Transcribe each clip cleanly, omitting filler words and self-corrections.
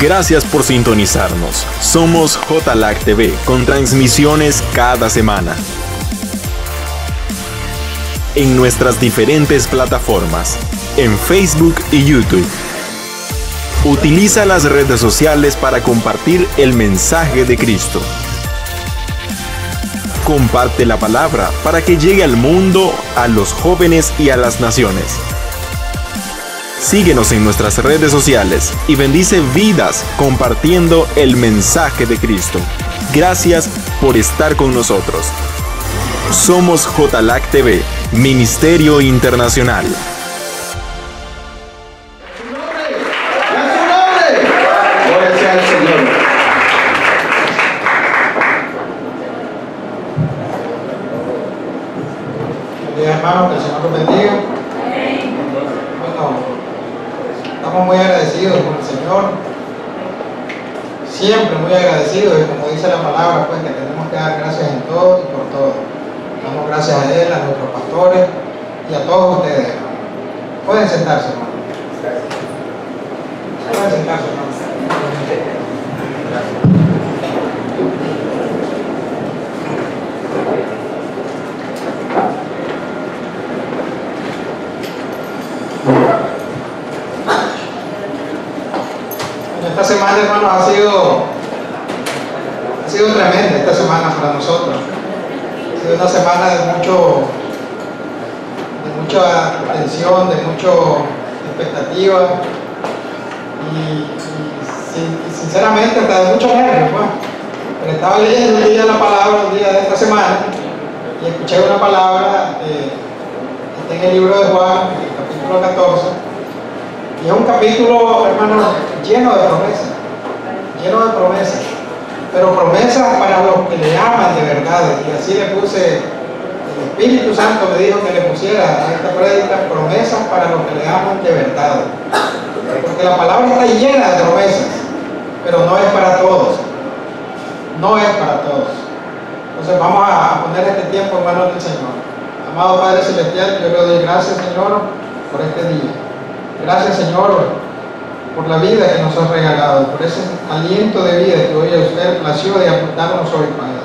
Gracias por sintonizarnos. Somos JLAC TV con transmisiones cada semana en nuestras diferentes plataformas, en Facebook y YouTube. Utiliza las redes sociales para compartir el mensaje de Cristo. Comparte la palabra para que llegue al mundo, a los jóvenes y a las naciones. Síguenos en nuestras redes sociales y bendice vidas compartiendo el mensaje de Cristo. Gracias por estar con nosotros. Somos JLAC TV, Ministerio Internacional. Hermanos, que el Señor los bendiga. Bueno, estamos muy agradecidos con el Señor, siempre muy agradecidos, y como dice la palabra, pues que tenemos que dar gracias en todo y por todo. Damos gracias a Él, a nuestros pastores y a todos ustedes, hermanos. Pueden sentarse, hermanos. Pueden sentarse, hermanos. Esta semana, hermanos, ha sido tremenda esta semana para nosotros. Ha sido una semana de mucha tensión, de mucha expectativa y sinceramente hasta de mucho nervio, pues. Pero estaba leyendo un día la palabra, un día de esta semana, y escuché una palabra que está en el libro de Juan, en el capítulo 14. Y es un capítulo, hermanos, lleno de promesas, pero promesas para los que le aman de verdad. Y así le puse, el Espíritu Santo me dijo que le pusiera a esta prédica promesas para los que le aman de verdad. Porque la palabra está llena de promesas, pero no es para todos. No es para todos. Entonces vamos a poner este tiempo en manos del Señor. Amado Padre Celestial, yo le doy gracias, Señor, por este día. Gracias, Señor, por la vida que nos has regalado, por ese aliento de vida que hoy a usted plació de apuntarnos hoy, Padre.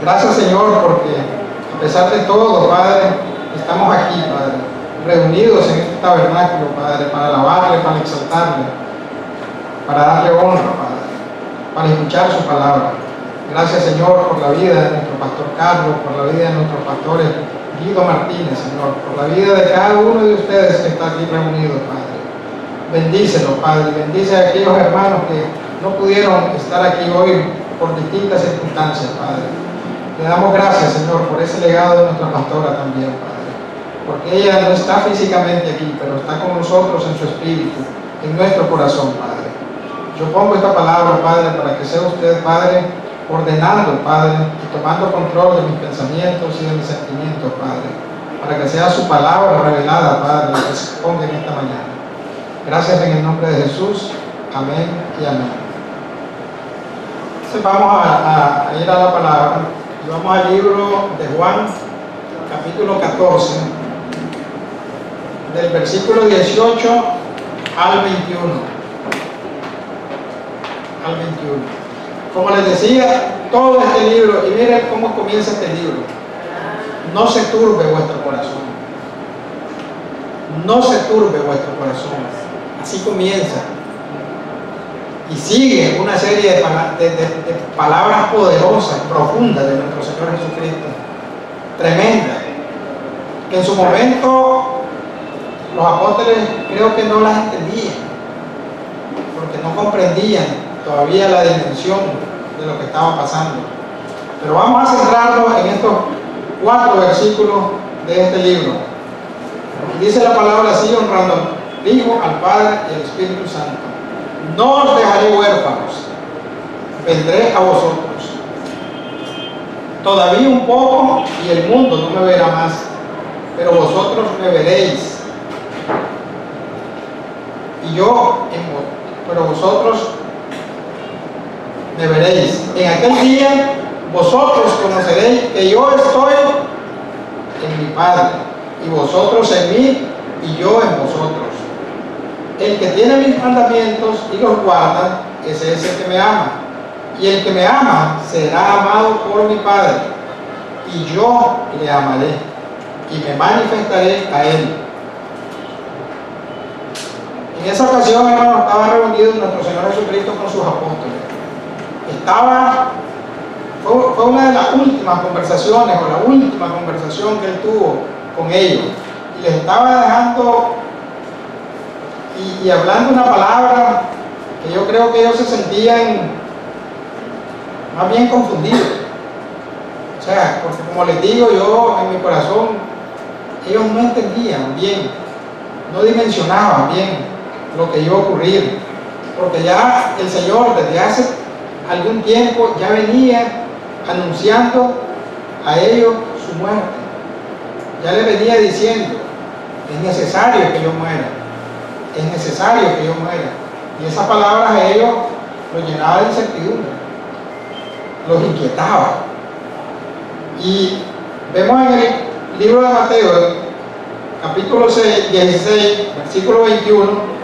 Gracias, Señor, porque a pesar de todo, Padre, estamos aquí, Padre, reunidos en este tabernáculo, Padre, para alabarle, para exaltarle, para darle honra, Padre, para escuchar su palabra. Gracias, Señor, por la vida de nuestro pastor Carlos, por la vida de nuestros pastores Guido Martínez, Señor, por la vida de cada uno de ustedes que está aquí reunido, Padre. Bendícelos, Padre, bendice a aquellos hermanos que no pudieron estar aquí hoy por distintas circunstancias, Padre. Le damos gracias, Señor, por ese legado de nuestra pastora también, Padre, porque ella no está físicamente aquí, pero está con nosotros en su espíritu, en nuestro corazón, Padre. Yo pongo esta palabra, Padre, para que sea usted, Padre, ordenando, Padre, y tomando control de mis pensamientos y de mis sentimientos, Padre, para que sea su palabra revelada, Padre, la que se ponga en esta mañana. Gracias en el nombre de Jesús. Amén y amén. Entonces vamos a ir a la palabra y vamos al libro de Juan, capítulo 14, del versículo 18 al 21. Al 21. Como les decía, todo este libro, y miren cómo comienza este libro: no se turbe vuestro corazón. No se turbe vuestro corazón. Así comienza. Y sigue una serie de palabras poderosas, profundas de nuestro Señor Jesucristo. Tremenda. Que en su momento los apóstoles creo que no las entendían, porque no comprendían todavía la dimensión de lo que estaba pasando. Pero vamos a centrarnos en estos 4 versículos de este libro. Dice la palabra así, honrando al Hijo, al Padre y al Espíritu Santo: no os dejaré huérfanos, vendré a vosotros. Todavía un poco y el mundo no me verá más, pero vosotros me veréis. Y yo, pero vosotros me veréis. En aquel día vosotros conoceréis que yo estoy en mi Padre, y vosotros en mí, y yo en vosotros. el que tiene mis mandamientos y los guarda, ese es el que me ama. Y el que me ama será amado por mi Padre, y yo le amaré y me manifestaré a él. En esa ocasión, hermanos, estaba reunido nuestro Señor Jesucristo con sus apóstoles. Fue una de las últimas conversaciones, o la última conversación que él tuvo con ellos. Y les estaba dejando y hablando una palabra que yo creo que ellos se sentían más bien confundidos. O sea, porque como les digo, yo en mi corazón, ellos no entendían bien, no dimensionaban bien lo que iba a ocurrir, porque ya el Señor desde hace algún tiempo ya venía anunciando a ellos su muerte. Ya le venía diciendo: es necesario que yo muera, es necesario que yo muera. Y esas palabras a ellos los llenaba de incertidumbre, los inquietaba. Y vemos en el libro de Mateo, capítulo 16, versículo 21,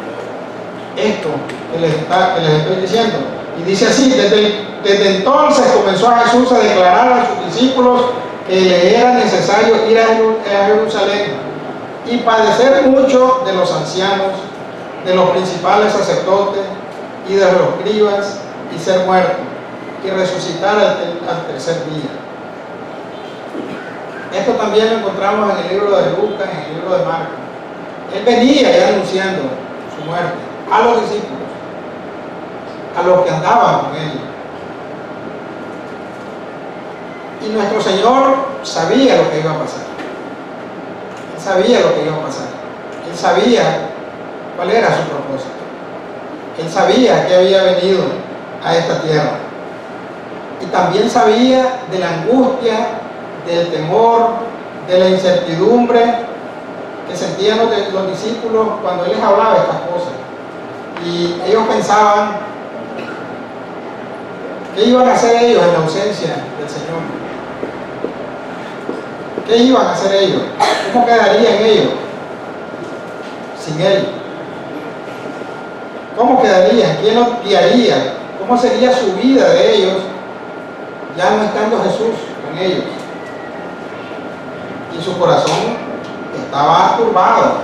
esto que les estoy diciendo. Y dice así: desde entonces comenzó a Jesús a declarar a sus discípulos que le era necesario ir a Jerusalén y padecer mucho de los ancianos, de los principales sacerdotes y de los escribas, y ser muerto y resucitar al tercer día. Esto también lo encontramos en el libro de Lucas, en el libro de Marcos. Él venía ya anunciando su muerte a los discípulos, a los que andaban con él. Y nuestro Señor sabía lo que iba a pasar. Él sabía lo que iba a pasar. Él sabía cuál era su propósito. Él sabía que había venido a esta tierra. Y también sabía de la angustia, del temor, de la incertidumbre que sentían los discípulos cuando Él les hablaba de estas cosas. Y ellos pensaban: ¿qué iban a hacer ellos en la ausencia del Señor? ¿Qué iban a hacer ellos? ¿Cómo quedarían ellos sin Él? ¿Cómo quedarían? ¿Quién los guiaría? ¿Cómo sería su vida de ellos ya no estando Jesús con ellos? Y su corazón estaba turbado.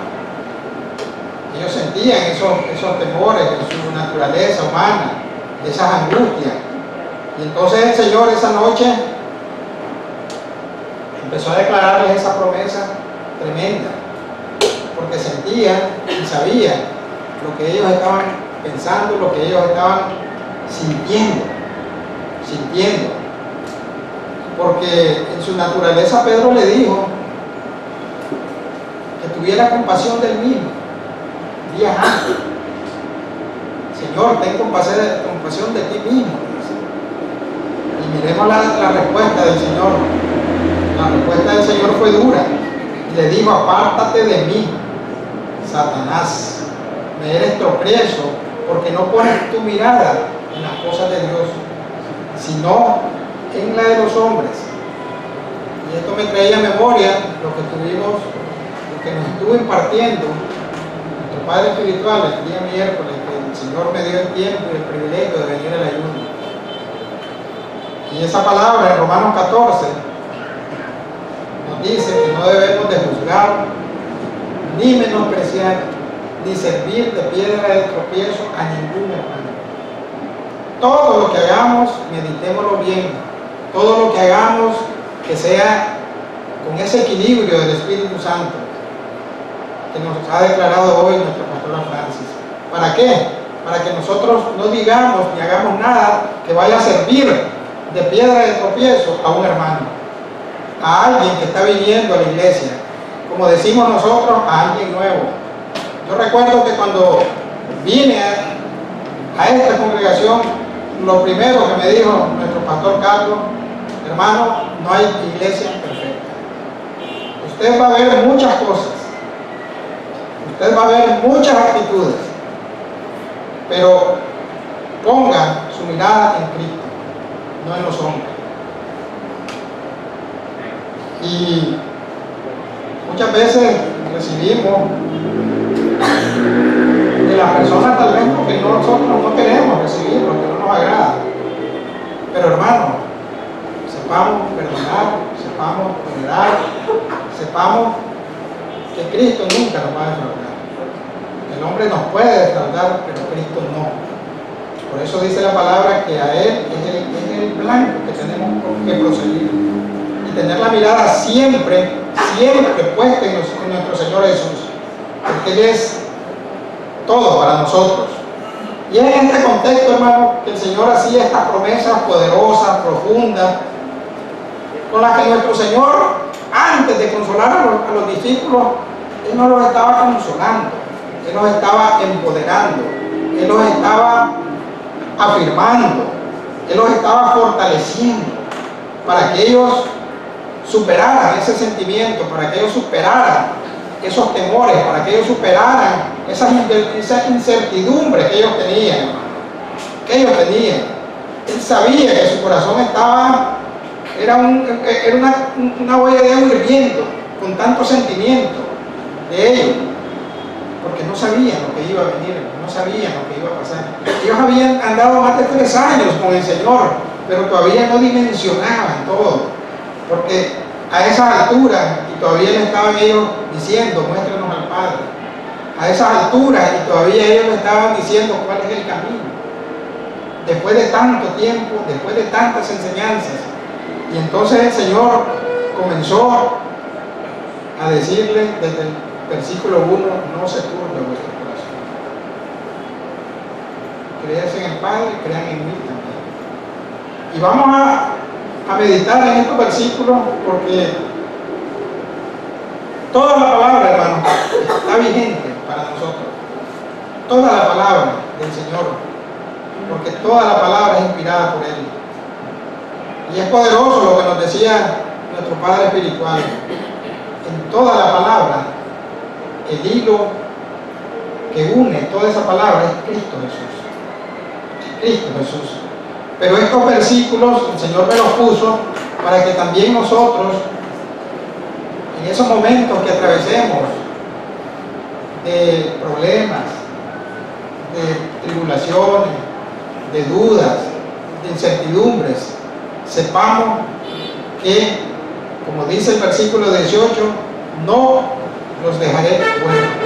Ellos sentían esos temores de su naturaleza humana, de esas angustias. Y entonces el Señor esa noche empezó a declararles esa promesa tremenda, porque sentía y sabía lo que ellos estaban pensando, lo que ellos estaban sintiendo. Porque en su naturaleza Pedro le dijo que tuviera compasión del mismo días antes. Señor, ten compasión de ti mismo. Y miremos la respuesta del Señor. La respuesta del Señor fue dura. Y le dijo: apártate de mí, Satanás. Me eres tropiezo, porque no pones tu mirada en las cosas de Dios, sino en la de los hombres. Y esto me traía a memoria lo que nos estuvo impartiendo nuestro Padre Espiritual el día miércoles, que el Señor me dio el tiempo y el privilegio de venir al ayuno. Y esa palabra en Romanos 14 nos dice que no debemos de juzgar, ni menospreciar, ni servir de piedra de tropiezo a ningún hermano. Todo lo que hagamos, meditémoslo bien. Todo lo que hagamos, que sea con ese equilibrio del Espíritu Santo que nos ha declarado hoy nuestra pastora Francis. ¿Para qué? Para que nosotros no digamos ni hagamos nada que vaya a servir de piedra de tropiezo a un hermano, a alguien que está viniendo a la iglesia, como decimos nosotros, a alguien nuevo. Yo recuerdo que cuando vine a esta congregación, lo primero que me dijo nuestro pastor Carlos: hermano, no hay iglesia perfecta. Usted va a ver muchas cosas, usted va a ver muchas actitudes, pero ponga su mirada en Cristo, no en los hombres. Y muchas veces recibimos de las personas tal vez porque nosotros no queremos recibir lo que no nos agrada. Pero hermano, sepamos perdonar, sepamos tolerar, sepamos que Cristo nunca nos va a defraudar. El hombre nos puede defraudar, pero Cristo no. Por eso dice la palabra que a Él es el blanco que tenemos que proseguir. Y tener la mirada siempre puesta en nuestro Señor Jesús. Porque Él es todo para nosotros. Y es en este contexto, hermano, que el Señor hacía estas promesas poderosas, profundas, con las que nuestro Señor, antes de consolar a los discípulos, Él no los estaba consolando, Él los estaba empoderando, Él los estaba afirmando, Él los estaba fortaleciendo para que ellos superaran ese sentimiento, para que ellos superaran esos temores, para que ellos superaran esa incertidumbre que ellos tenían, hermano. Él sabía que su corazón era una olla de agua hirviendo, con tanto sentimiento de ellos, porque no sabían lo que iba a venir, no sabían lo que iba a pasar. Ellos habían andado más de 3 años con el Señor, pero todavía no dimensionaban todo, porque a esa altura, y todavía le estaban ellos diciendo, muéstranos al Padre. A esas alturas, y todavía ellos le estaban diciendo cuál es el camino. Después de tanto tiempo, después de tantas enseñanzas. Y entonces el Señor comenzó a decirle desde el versículo 1, no se turbe vuestro corazón. Creáis en el Padre, crean en mí también. Y vamos a meditar en estos versículos porque toda la palabra, hermano, está vigente para nosotros. Toda la palabra del Señor, porque toda la palabra es inspirada por Él. Y es poderoso lo que nos decía nuestro Padre Espiritual. En toda la palabra, el hilo que une toda esa palabra es Cristo Jesús. Cristo Jesús. Pero estos versículos el Señor me los puso para que también nosotros, en esos momentos que atravesemos de problemas, de tribulaciones, de dudas, de incertidumbres, sepamos que, como dice el versículo 18, no los dejaré huérfanos.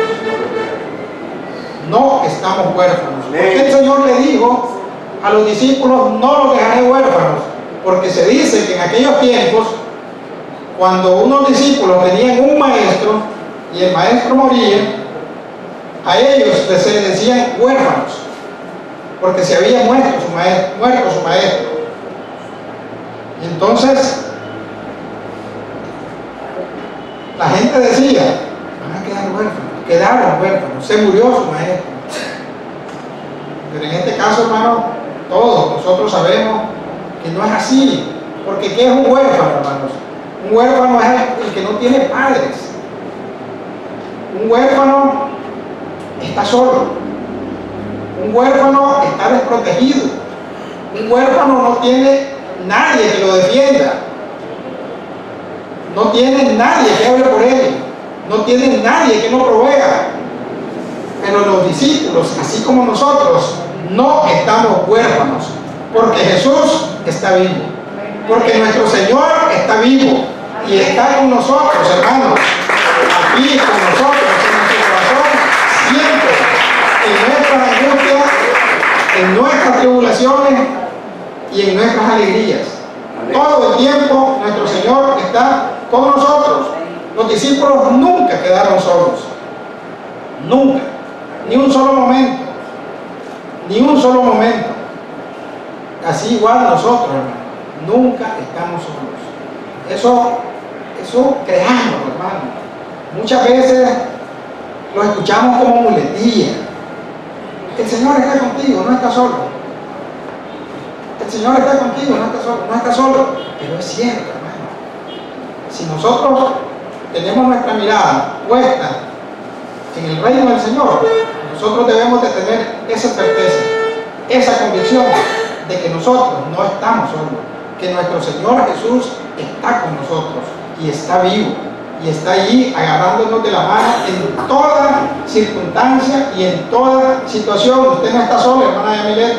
No estamos huérfanos. Porque el Señor le dijo a los discípulos, no los dejaré huérfanos, porque se dice que en aquellos tiempos, cuando unos discípulos tenían un maestro y el maestro moría, a ellos se les decían huérfanos, porque se había muerto su maestro. Y entonces la gente decía, van a quedar huérfanos, quedaron huérfanos, se murió su maestro. Pero en este caso, hermano, todos nosotros sabemos que no es así, porque ¿qué es un huérfano, hermanos? Un huérfano es el que no tiene padres. Un huérfano está solo. Un huérfano está desprotegido. Un huérfano no tiene nadie que lo defienda. No tiene nadie que hable por él. No tiene nadie que no provea. Pero los discípulos, así como nosotros, no estamos huérfanos, porque Jesús está vivo, porque nuestro Señor está vivo y está con nosotros, hermanos, aquí con nosotros, en nuestro corazón, siempre, en nuestras angustias, en nuestras tribulaciones y en nuestras alegrías. Todo el tiempo nuestro Señor está con nosotros. Los discípulos nunca quedaron solos, nunca, ni un solo momento. Ni un solo momento. Así igual nosotros, hermano, nunca estamos solos. Eso creamos, hermano. Muchas veces lo escuchamos como muletilla. El Señor está contigo, no está solo. El Señor está contigo, no está solo. Pero es cierto, hermano. Si nosotros tenemos nuestra mirada puesta en el reino del Señor, nosotros debemos de tener esa certeza, esa convicción de que nosotros no estamos solos, que nuestro Señor Jesús está con nosotros y está vivo y está allí agarrándonos de la mano en toda circunstancia y en toda situación. Usted no está sola, hermana Yamilet.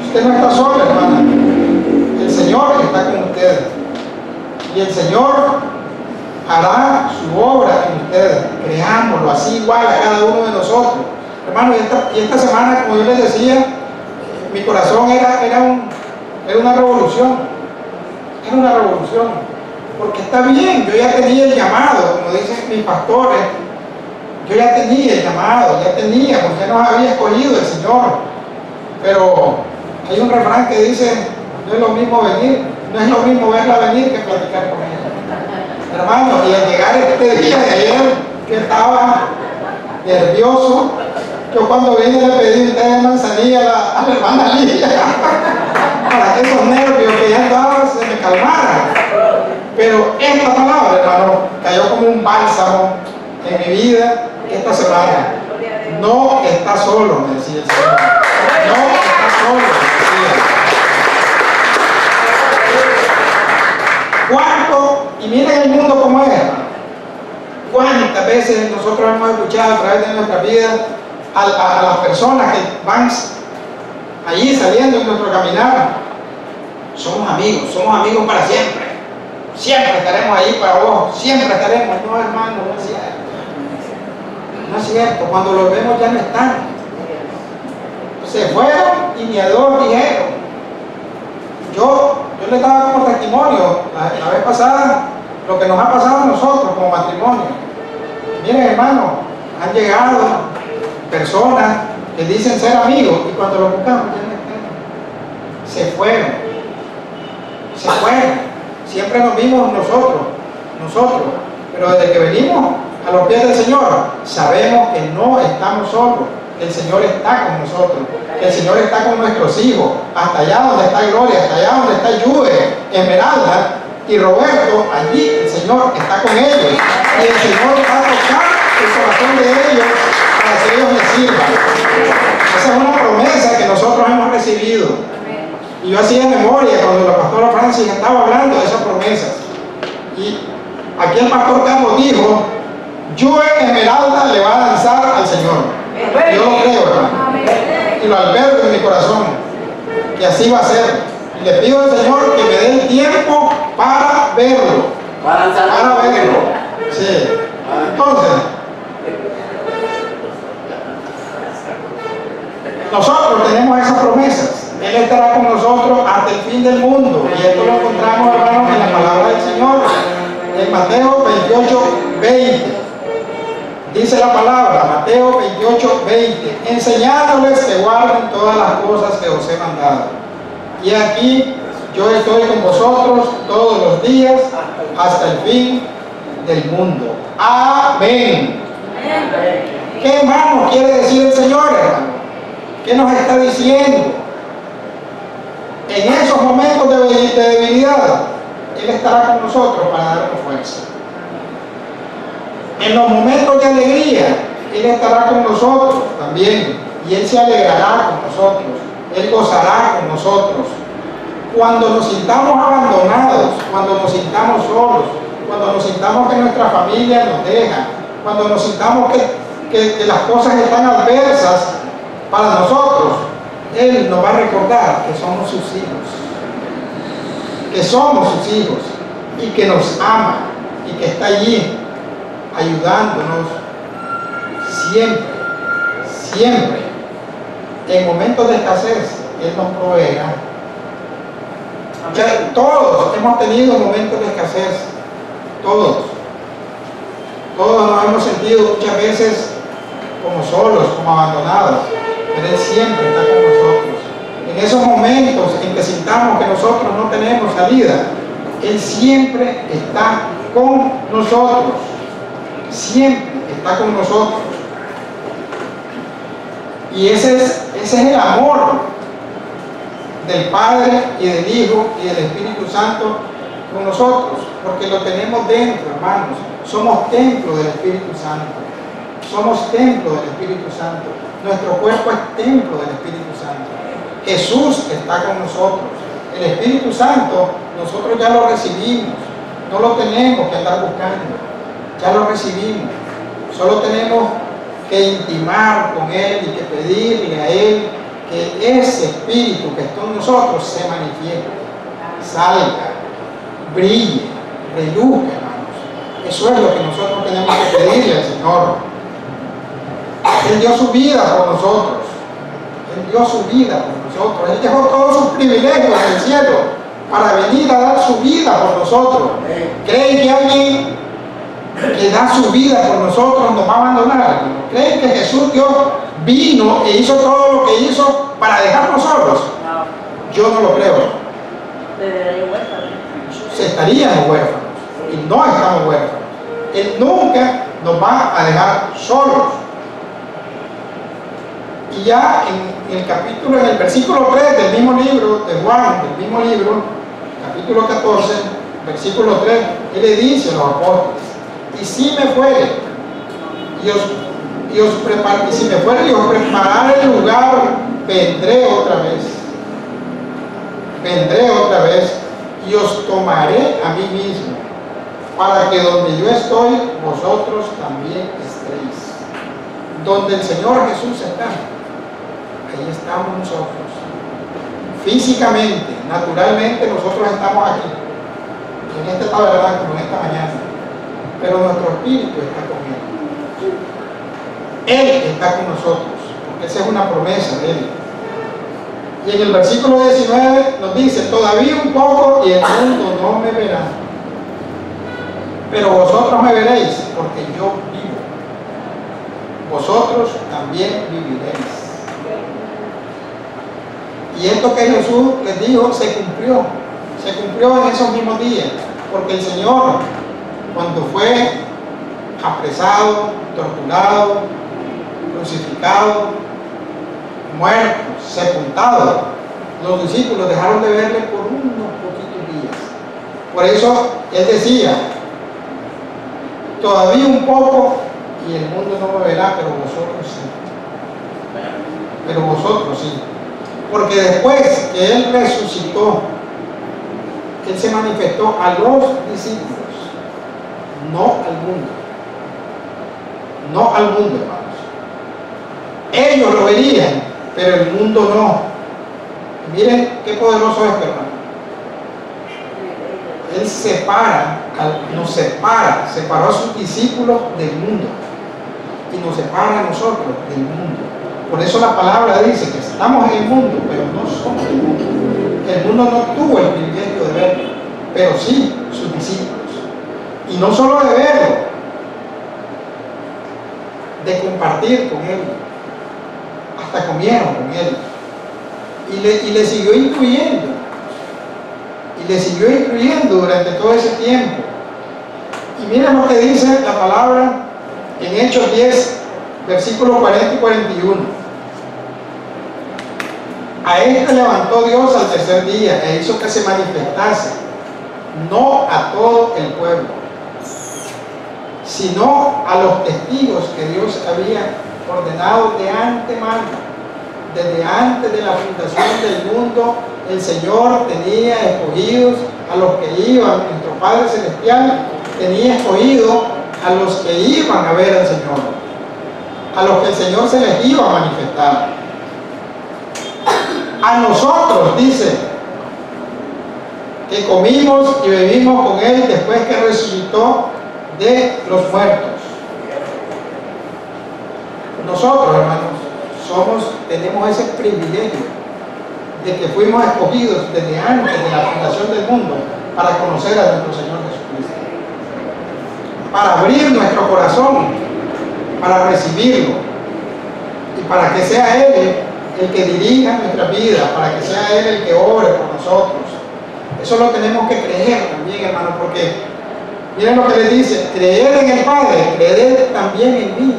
Usted no está sola, hermana. El Señor está con ustedes. Y el Señor hará su obra en ustedes. Creámoslo así igual a cada uno de nosotros. Hermano, y esta semana, como yo les decía, mi corazón era una revolución. Era una revolución. Porque está bien, yo ya tenía el llamado, como dicen mis pastores, yo ya tenía el llamado, ya nos había escogido el Señor. Pero hay un refrán que dice, no es lo mismo verla venir que platicar con ella. Hermano, y al llegar este día de ayer, que estaba nervioso, yo cuando vine le pedí un té de manzanilla a la hermana Lidia, para que esos nervios que ya andaba se me calmaran. Pero esta palabra, hermano, cayó como un bálsamo en mi vida esta semana. No está solo, me decía el Señor. No está solo, me decía. ¿Cuánto? Y miren el mundo como es, hermano. ¿Cuántas veces nosotros hemos escuchado a través de nuestra vida a las personas que van allí saliendo en nuestro caminar? Somos amigos para siempre. Siempre estaremos ahí para vos, siempre estaremos. No, hermano, no es cierto. No es cierto, cuando los vemos ya no están. Se fueron y ni a dos dijeron. Yo les daba como testimonio la vez pasada lo que nos ha pasado a nosotros como matrimonio. Miren, hermano, han llegado personas que dicen ser amigos y cuando los buscamos ya no están. Se fueron. Siempre nos vimos nosotros, pero desde que venimos a los pies del Señor, sabemos que no estamos solos, el Señor está con nosotros, el Señor está con nuestros hijos, hasta allá donde está Gloria, hasta allá donde está Juve, Esmeralda y Roberto, allí el Señor está con ellos, y el Señor va a tocar el corazón de ellos para que ellos les sirvan. Esa es una promesa que nosotros hemos recibido. Y yo hacía memoria cuando la pastora Francis estaba hablando de esas promesas. Y aquí el pastor Carlos dijo, yo Esmeralda le va a danzar al Señor. Yo lo creo, hermano. Y lo albergo en mi corazón. Y así va a ser. Y le pido al Señor que me dé el tiempo para verlo. Para verlo. Sí. Entonces, nosotros tenemos esas promesas. Él estará con nosotros hasta el fin del mundo. Y esto lo encontramos, hermanos, en la palabra del Señor. En Mateo 28:20. Dice la palabra, Mateo 28:20. Enseñándoles que guarden todas las cosas que os he mandado. Y aquí yo estoy con vosotros todos los días hasta el fin del mundo. Amén. ¿Qué, hermano, quiere decir el Señor, hermano? ¿Qué nos está diciendo? En esos momentos de debilidad, Él estará con nosotros para darnos fuerza. En los momentos de alegría, Él estará con nosotros también. Y Él se alegrará con nosotros. Él gozará con nosotros. Cuando nos sintamos abandonados, cuando nos sintamos solos, cuando nos sintamos que nuestra familia nos deja, cuando nos sintamos que las cosas están adversas para nosotros, Él nos va a recordar que somos sus hijos y que nos ama y que está allí ayudándonos siempre. En momentos de escasez, Él nos proveerá. Ya todos hemos tenido momentos de escasez, todos nos hemos sentido muchas veces como solos, como abandonados, pero Él siempre está con nosotros. En esos momentos en que sintamos que nosotros no tenemos salida, Él siempre está con nosotros, siempre está con nosotros. Y ese es el amor del Padre y del Hijo y del Espíritu Santo con nosotros, porque lo tenemos dentro, hermanos. Somos templo del Espíritu Santo. Somos templo del Espíritu Santo. Nuestro cuerpo es templo del Espíritu Santo. Jesús está con nosotros. El Espíritu Santo nosotros ya lo recibimos. No lo tenemos que andar buscando, ya lo recibimos. Solo tenemos que intimar con Él y que pedirle a Él que ese Espíritu que está en nosotros se manifieste, salga, brille, reluzca, hermanos. Eso es lo que nosotros tenemos que pedirle al Señor. Él dio su vida por nosotros. Él dio su vida por nosotros. Él dejó todos sus privilegios en el cielo para venir a dar su vida por nosotros. ¿Creen que alguien que da su vida por nosotros nos va a abandonar? ¿Creen que Jesús vino e hizo todo lo que hizo para dejarnos solos? Yo no lo creo. Estaríamos huérfanos y no estamos huérfanos. Él nunca nos va a dejar solos. Y ya en el versículo 3 del mismo libro de Juan, del mismo libro, capítulo 14, versículo 3, él le dice a los apóstoles: y si me fuere y os prepararé el lugar, vendré otra vez y os tomaré a mí mismo, para que donde yo estoy, vosotros también estéis. Donde el Señor Jesús está, ahí estamos nosotros. Físicamente, naturalmente, nosotros estamos aquí, en este tabernáculo, en esta mañana, pero nuestro espíritu está con Él. Él está con nosotros, porque esa es una promesa de Él. Y en el versículo 19 nos dice: todavía un poco y el mundo no me verá, pero vosotros me veréis, porque yo vivo. Vosotros también viviréis. Y esto que Jesús les dijo se cumplió en esos mismos días, porque el Señor, cuando fue apresado, torturado, crucificado, muerto, sepultado, los discípulos dejaron de verle por unos poquitos días. Por eso Él decía: todavía un poco y el mundo no me verá, pero vosotros sí. Pero vosotros sí. Porque después que Él resucitó, Él se manifestó a los discípulos, no al mundo. No al mundo, hermanos. Ellos lo verían, pero el mundo no. Miren qué poderoso es, hermano. Él separó a sus discípulos del mundo y nos separa a nosotros del mundo. Por eso la palabra dice que estamos en el mundo, pero no somos el mundo. El mundo no tuvo el privilegio de verlo, pero sí sus discípulos. Y no solo de verlo, de compartir con Él. Hasta comieron con Él. Y le siguió incluyendo. Y le siguió incluyendo durante todo ese tiempo. Y miren lo que dice la palabra en Hechos 10, versículos 40 y 41. A este levantó Dios al tercer día e hizo que se manifestase, no a todo el pueblo, sino a los testigos que Dios había ordenado de antemano. Desde antes de la fundación del mundo, el Señor tenía escogidos a los que iban, nuestro Padre Celestial tenía escogido a los que iban a ver al Señor, a los que el Señor se les iba a manifestar. A nosotros, dice, que comimos y bebimos con Él después que resucitó de los muertos. Nosotros, hermanos, tenemos ese privilegio de que fuimos escogidos desde antes de la fundación del mundo para conocer a nuestro Señor Jesucristo, para abrir nuestro corazón, para recibirlo y para que sea Él el que dirija nuestra vida, para que sea Él el que obre por nosotros. Eso lo tenemos que creer también, hermano, porque miren lo que le dice: creed en el Padre, creed también en mí.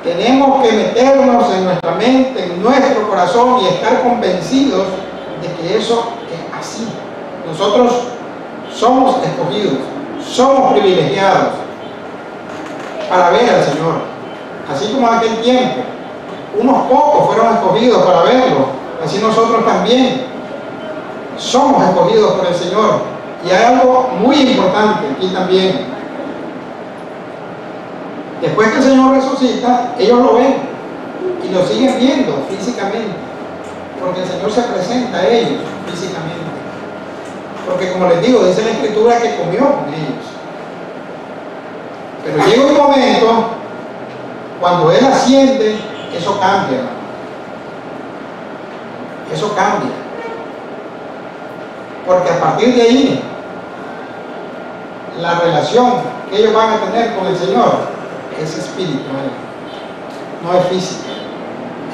Tenemos que meternos en nuestra mente, en nuestro corazón y estar convencidos de que eso es así. Nosotros somos escogidos, somos privilegiados para ver al Señor. Así como en aquel tiempo unos pocos fueron escogidos para verlo, así nosotros también somos escogidos por el Señor Y hay algo muy importante aquí también. Después que el Señor resucita, ellos lo ven y lo siguen viendo físicamente, porque el Señor se presenta a ellos físicamente. Porque como les digo, dice la Escritura que comió con ellos. Pero llega un momento cuando Él asciende, eso cambia, hermano. Eso cambia. Porque a partir de ahí, la relación que ellos van a tener con el Señor es espiritual, no es física,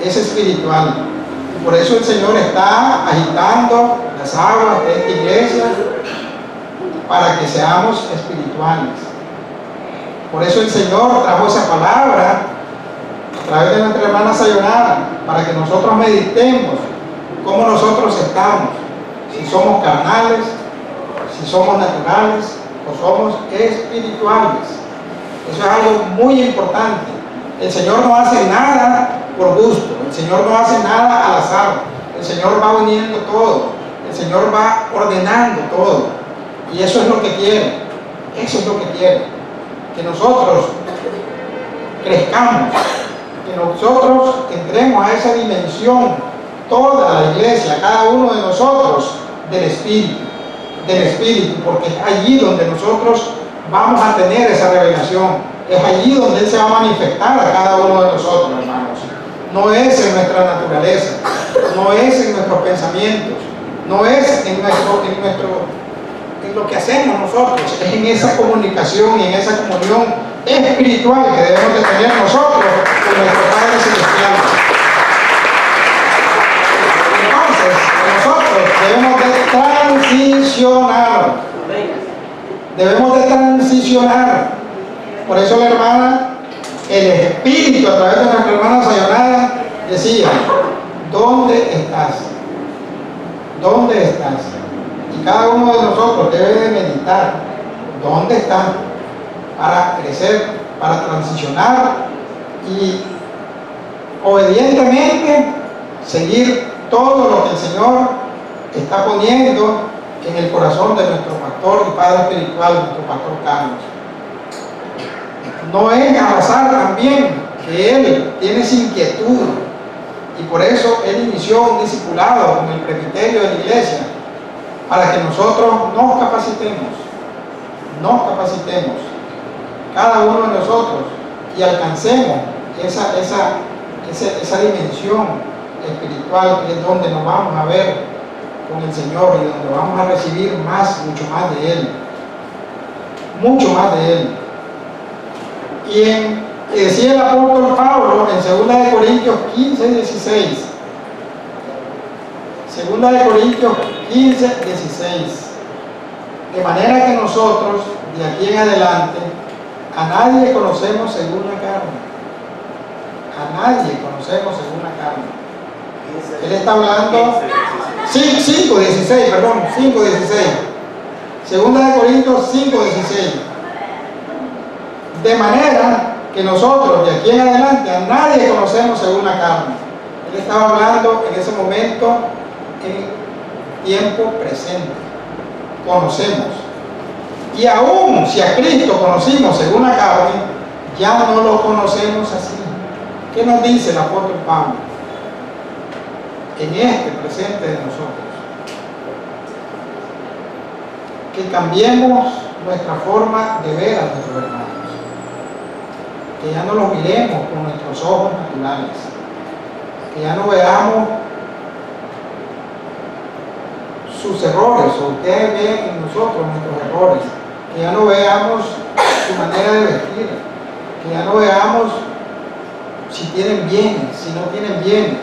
es espiritual. Y por eso el Señor está agitando las aguas de esta iglesia para que seamos espirituales. Por eso el Señor trajo esa palabra a través de nuestra hermana Sayonara, para que nosotros meditemos cómo nosotros estamos, si somos carnales, si somos naturales o somos espirituales. Eso es algo muy importante. El Señor no hace nada por gusto, el Señor no hace nada al azar, el Señor va uniendo todo, el Señor va ordenando todo, y eso es lo que quiere, eso es lo que quiere, que nosotros crezcamos, que nosotros entremos a esa dimensión, toda la iglesia, cada uno de nosotros, del Espíritu, porque es allí donde nosotros vamos a tener esa revelación, es allí donde Él se va a manifestar a cada uno de nosotros, hermanos. No es en nuestra naturaleza, no es en nuestros pensamientos, no es en lo que hacemos nosotros, es en esa comunicación y en esa comunión espiritual que debemos de tener nosotros con nuestro Padre Celestial. Entonces, nosotros debemos de transicionar. Debemos de transicionar. Por eso la hermana, el Espíritu a través de nuestra hermana Sayonara decía: ¿dónde estás? ¿Dónde estás? Y cada uno de nosotros debe de meditar ¿dónde está? Para crecer, para transicionar y obedientemente seguir todo lo que el Señor está poniendo en el corazón de nuestro pastor y padre espiritual, nuestro pastor Carlos. No es al azar también que él tiene esa inquietud, y por eso él inició un discipulado con el presbiterio de la iglesia, para que nosotros nos capacitemos, cada uno de nosotros, y alcancemos esa dimensión espiritual, que es donde nos vamos a ver con el Señor y donde vamos a recibir mucho más de Él, mucho más de Él. Y decía el apóstol Pablo en 2 Corintios 15, 16, 2 Corintios 15, 16, de manera que nosotros de aquí en adelante a nadie conocemos según la carne, a nadie conocemos según la carne. Él está hablando 5:16, perdón, 5:16. 2 Corintios 5:16. De manera que nosotros de aquí en adelante a nadie conocemos según la carne. Él estaba hablando en ese momento en tiempo presente. Conocemos. Y aún si a Cristo conocimos según la carne, ya no lo conocemos así. ¿Qué nos dice el apóstol Pablo? En este presente de nosotros, que cambiemos nuestra forma de ver a nuestros hermanos, que ya no los miremos con nuestros ojos naturales, que ya no veamos sus errores, o ustedes ven en nosotros nuestros errores, que ya no veamos su manera de vestir, que ya no veamos si tienen bienes, si no tienen bienes,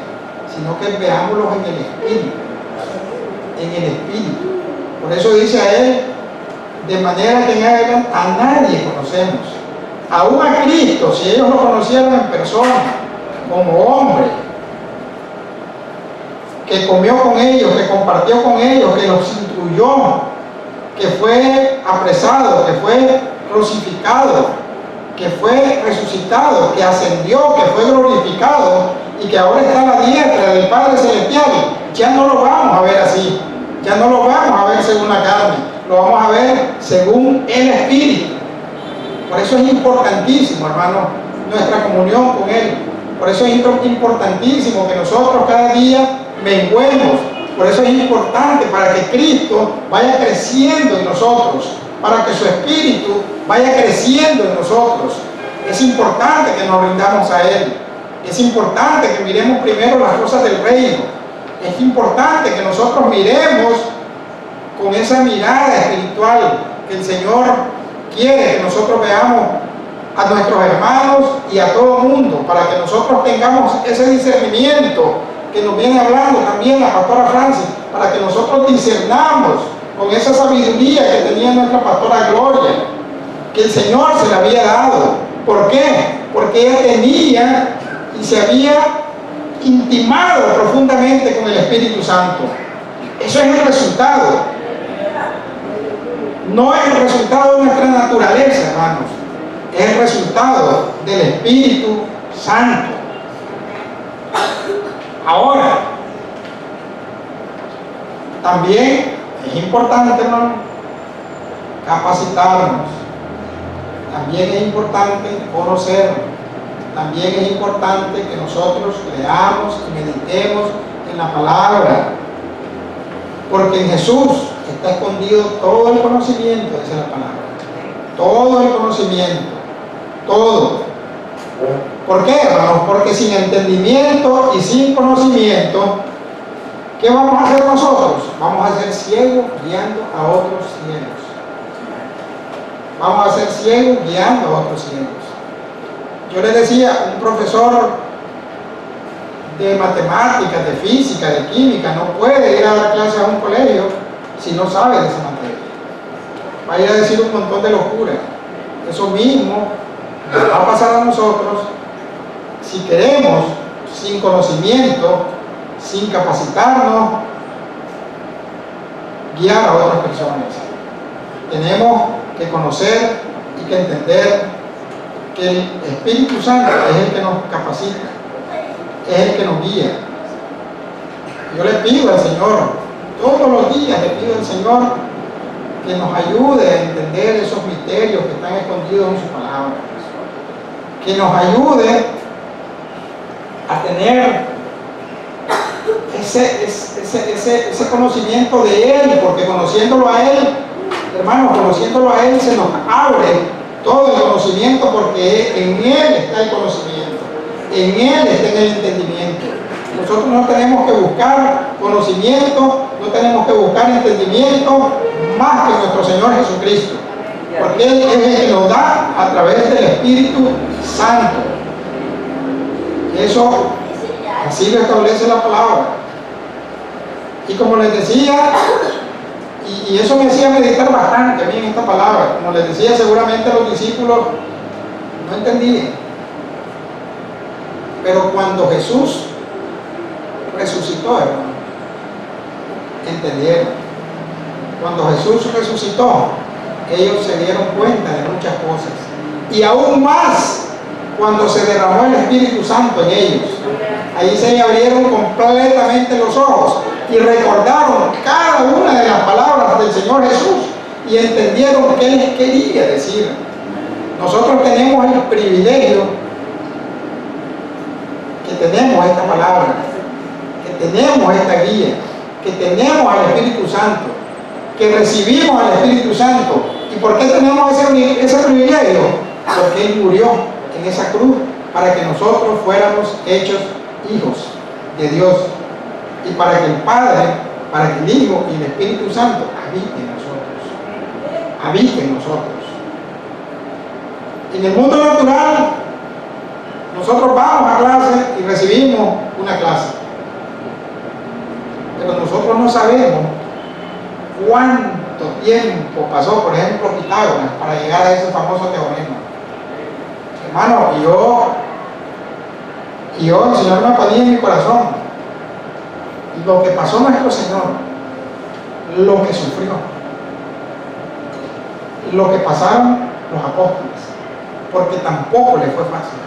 sino que veámoslos en el Espíritu, Por eso dice a él, de manera que a nadie conocemos, aún a Cristo, si ellos lo conocieron en persona, como hombre, que comió con ellos, que compartió con ellos, que los instruyó, que fue apresado, que fue crucificado, que fue resucitado, que ascendió, que fue glorificado y que ahora está a la diestra del Padre Celestial. Ya no lo vamos a ver así, ya no lo vamos a ver según la carne, lo vamos a ver según el Espíritu. Por eso es importantísimo, hermano, nuestra comunión con Él. Por eso es importantísimo que nosotros cada día menguemos. Por eso es importante para que Cristo vaya creciendo en nosotros, para que su Espíritu vaya creciendo en nosotros. Es importante que nos rindamos a Él. Es importante que miremos primero las cosas del reino. Es importante que nosotros miremos con esa mirada espiritual que el Señor quiere que nosotros veamos a nuestros hermanos y a todo el mundo, para que nosotros tengamos ese discernimiento que nos viene hablando también la pastora Francis, para que nosotros discernamos con esa sabiduría que tenía nuestra pastora Gloria, que el Señor se la había dado. ¿Por qué? Porque ella tenía y se había intimado profundamente con el Espíritu Santo. Eso es el resultado. No es el resultado de nuestra naturaleza, hermanos. Es el resultado del Espíritu Santo. Ahora, también es importante, hermano, capacitarnos. También es importante conocer. También es importante que nosotros leamos y meditemos en la palabra. Porque en Jesús está escondido todo el conocimiento, dice la palabra. Todo el conocimiento. Todo. ¿Por qué, hermanos? Porque sin entendimiento y sin conocimiento, ¿qué vamos a hacer nosotros? Vamos a ser ciegos guiando a otros ciegos. Vamos a ser ciegos guiando a otros ciegos. Yo les decía, un profesor de matemáticas, de física, de química, no puede ir a dar clases a un colegio si no sabe de esa materia. Va a ir a decir un montón de locura. Eso mismo nos va a pasar a nosotros si queremos, sin conocimiento, sin capacitarnos, guiar a otras personas. Tenemos que conocer y que entender que el Espíritu Santo es el que nos capacita, es el que nos guía. Yo le pido al Señor, todos los días le pido al Señor que nos ayude a entender esos misterios que están escondidos en su palabra, que nos ayude a tener ese conocimiento de Él, porque conociéndolo a Él, hermanos, conociéndolo a Él se nos abre todo el conocimiento, porque en Él está el conocimiento, en Él está en el entendimiento. Nosotros no tenemos que buscar conocimiento, no tenemos que buscar entendimiento más que nuestro Señor Jesucristo, porque Él es el que nos da a través del Espíritu Santo. Eso así lo establece la palabra. Y como les decía, y eso me hacía meditar bastante a mí en esta palabra, como les decía, seguramente los discípulos no entendían, pero cuando Jesús resucitó, hermano, entendieron. Cuando Jesús resucitó, ellos se dieron cuenta de muchas cosas, y aún más cuando se derramó el Espíritu Santo en ellos. Ahí se le abrieron completamente los ojos y recordaron cada una de las palabras del Señor Jesús y entendieron qué les quería decir. Nosotros tenemos el privilegio que tenemos esta palabra, que tenemos esta guía, que tenemos al Espíritu Santo, que recibimos al Espíritu Santo. ¿Y por qué tenemos ese privilegio? Porque Él murió en esa cruz para que nosotros fuéramos hechos hijos de Dios, y para que el Padre, para que el Hijo y el Espíritu Santo habiten en nosotros, habiten en nosotros. En el mundo natural nosotros vamos a clase y recibimos una clase, pero nosotros no sabemos cuánto tiempo pasó, por ejemplo, Pitágoras para llegar a ese famoso teorema. Hermano, y yo, el Señor me ponía en mi corazón lo que pasó nuestro Señor, lo que sufrió, lo que pasaron los apóstoles, porque tampoco le fue fácil.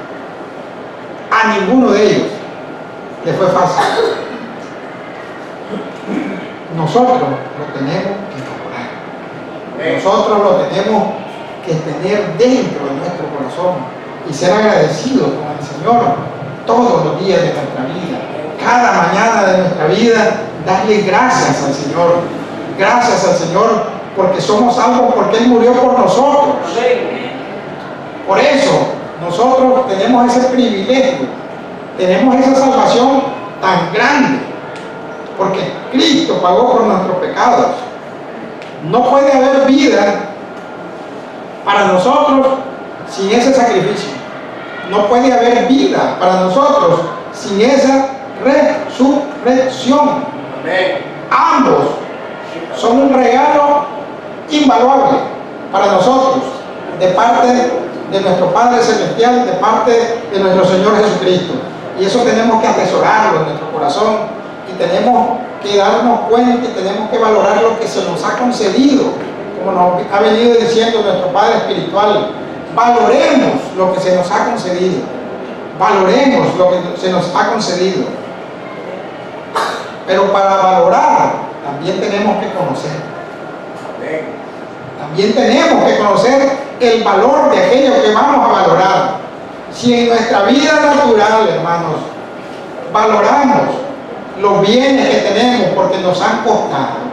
A ninguno de ellos le fue fácil. Nosotros lo tenemos que lograr. Nosotros lo tenemos que tener dentro de nuestro corazón y ser agradecidos con el Señor todos los días de nuestra vida. Cada mañana de nuestra vida, darle gracias al Señor. Gracias al Señor porque somos salvos, porque Él murió por nosotros. Por eso nosotros tenemos ese privilegio, tenemos esa salvación tan grande, porque Cristo pagó por nuestros pecados. No puede haber vida para nosotros sin ese sacrificio. No puede haber vida para nosotros sin esa resurrección. Ambos son un regalo invaluable para nosotros de parte de nuestro Padre Celestial, de parte de nuestro Señor Jesucristo. Y eso tenemos que atesorarlo en nuestro corazón y tenemos que darnos cuenta y tenemos que valorar lo que se nos ha concedido, como nos ha venido diciendo nuestro Padre Espiritual. Valoremos lo que se nos ha concedido, valoremos lo que se nos ha concedido, pero para valorar también tenemos que conocer. También tenemos que conocer el valor de aquello que vamos a valorar. Si en nuestra vida natural, hermanos, valoramos los bienes que tenemos porque nos han costado,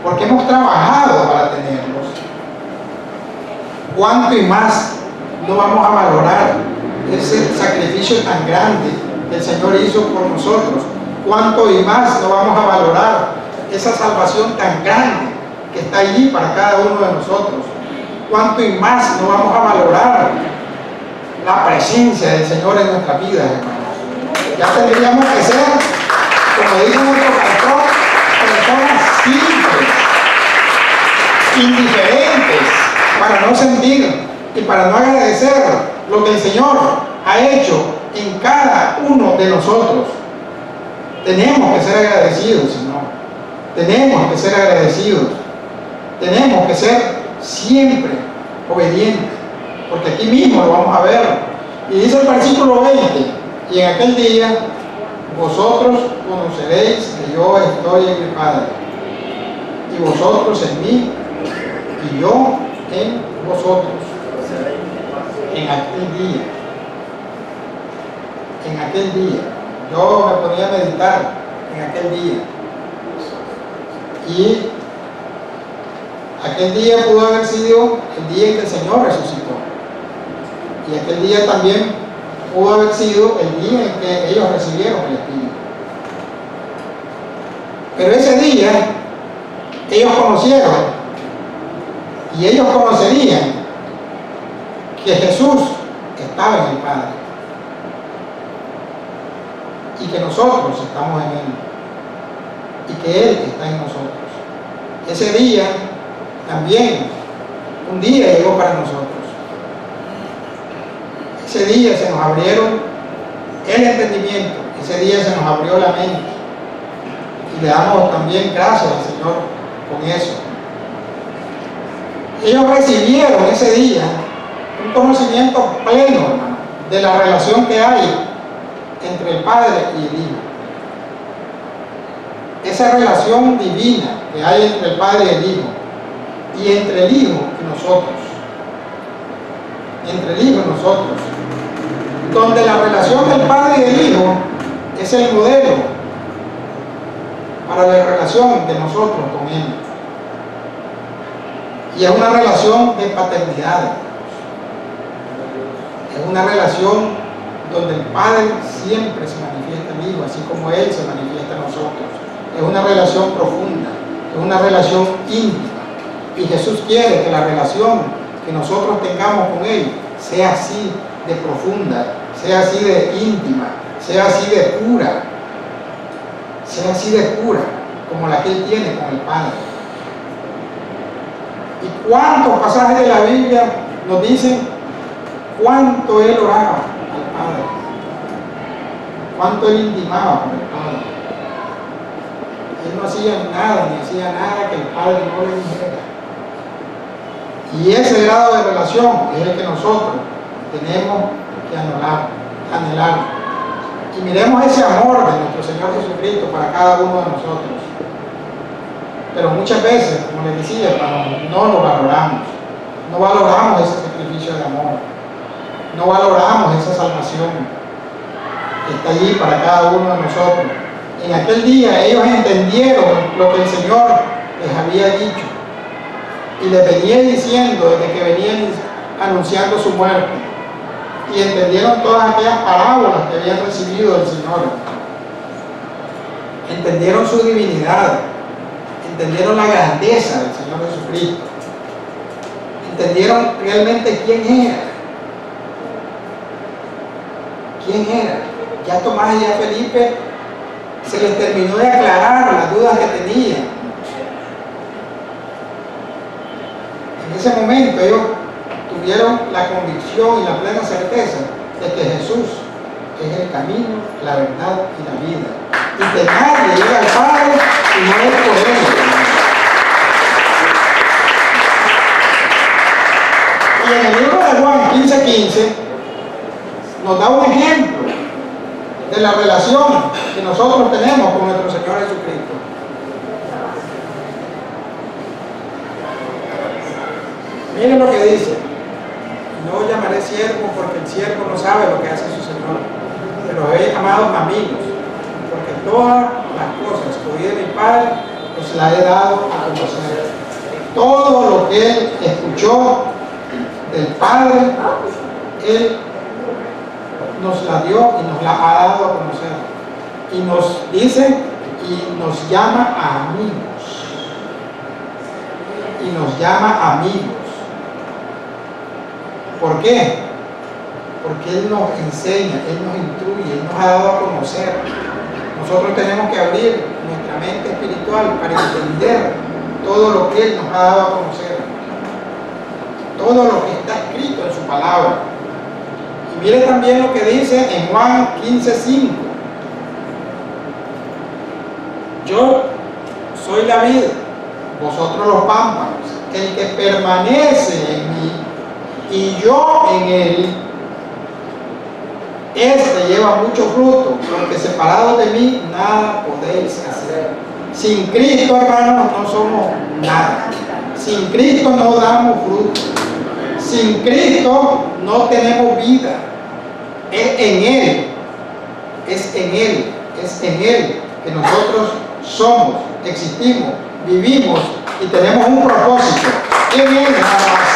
porque hemos trabajado para tenerlos, ¿cuánto y más no vamos a valorar ese sacrificio tan grande que el Señor hizo por nosotros? ¿Cuánto y más no vamos a valorar esa salvación tan grande que está allí para cada uno de nosotros? ¿Cuánto y más no vamos a valorar la presencia del Señor en nuestra vida, hermanos? Ya tendríamos que ser, como dice nuestro pastor, personas simples, indiferentes, para no sentir y para no agradecer lo que el Señor ha hecho en cada uno de nosotros. Tenemos que ser agradecidos, Señor. Tenemos que ser agradecidos. Tenemos que ser siempre obedientes, porque aquí mismo lo vamos a ver. Y dice el versículo 20: y en aquel día vosotros conoceréis que yo estoy en mi Padre, y vosotros en mí, y yo en vosotros. En aquel día, yo me ponía a meditar en aquel día, y aquel día pudo haber sido el día en que el Señor resucitó, y aquel día también pudo haber sido el día en que ellos recibieron el Espíritu. Pero ese día ellos conocieron y ellos conocerían que Jesús estaba en el Padre y que nosotros estamos en Él y que Él está en nosotros. Ese día también, un día llegó para nosotros. Ese día se nos abrieron el entendimiento, ese día se nos abrió la mente, y le damos también gracias al Señor con eso. Ellos recibieron ese día un conocimiento pleno, hermano, de la relación que hay entre el Padre y el Hijo. Esa relación divina que hay entre el Padre y el Hijo, y entre el Hijo y nosotros. Entre el Hijo y nosotros, donde la relación del Padre y del Hijo es el modelo para la relación de nosotros con Él, y es una relación de paternidad, es una relación donde el Padre siempre se manifiesta en el Hijo, así como Él se manifiesta en nosotros. Es una relación profunda, es una relación íntima, y Jesús quiere que la relación que nosotros tengamos con Él sea así de profunda, sea así de íntima, sea así de pura, como la que Él tiene con el Padre. ¿Y cuántos pasajes de la Biblia nos dicen cuánto Él oraba al Padre? Cuánto Él intimaba con el Padre. Él no hacía nada, ni hacía nada que el Padre no le dijera. Y ese grado de relación es el que nosotros tenemos que anhelar. Y miremos ese amor de nuestro Señor Jesucristo para cada uno de nosotros. Pero muchas veces, como les decía, hermano, no lo valoramos. No valoramos ese sacrificio de amor. No valoramos esa salvación que está allí para cada uno de nosotros. En aquel día ellos entendieron lo que el Señor les había dicho y les venía diciendo desde que venían anunciando su muerte, y entendieron todas aquellas parábolas que habían recibido del Señor. Entendieron su divinidad, entendieron la grandeza del Señor Jesucristo, entendieron realmente quién era. ¿Quién era? Ya Tomás y ya Felipe se les terminó de aclarar las dudas que tenían. En ese momento ellos tuvieron la convicción y la plena certeza de que Jesús es el camino, la verdad y la vida, y que nadie llega al Padre si no es por Él. Y en el libro de Juan 15:15 nos da un ejemplo de la relación que nosotros tenemos con nuestro Señor Jesucristo. Miren lo que dice: no llamaré siervo porque el siervo no sabe lo que hace su Señor, pero he llamado amigos, porque todas las cosas que oí de mi Padre os las he dado a conocer. Todo lo que Él escuchó del Padre, Él nos la dio y nos la ha dado a conocer. Y nos dice y nos llama a amigos. Y nos llama amigos. ¿Por qué? Porque Él nos enseña, Él nos instruye, Él nos ha dado a conocer. Nosotros tenemos que abrir nuestra mente espiritual para entender todo lo que Él nos ha dado a conocer. Todo lo que está escrito en su palabra. Y mire también lo que dice en Juan 15:5. Yo soy la vid, vosotros los pámpanos. El que permanece en mí y yo en él, este lleva mucho fruto, porque separados de mí nada podéis hacer. Sin Cristo, hermanos, no somos nada. Sin Cristo no damos fruto. Sin Cristo no tenemos vida. Es en Él, es en Él, es en Él que nosotros somos, existimos, vivimos y tenemos un propósito. En Él nada más.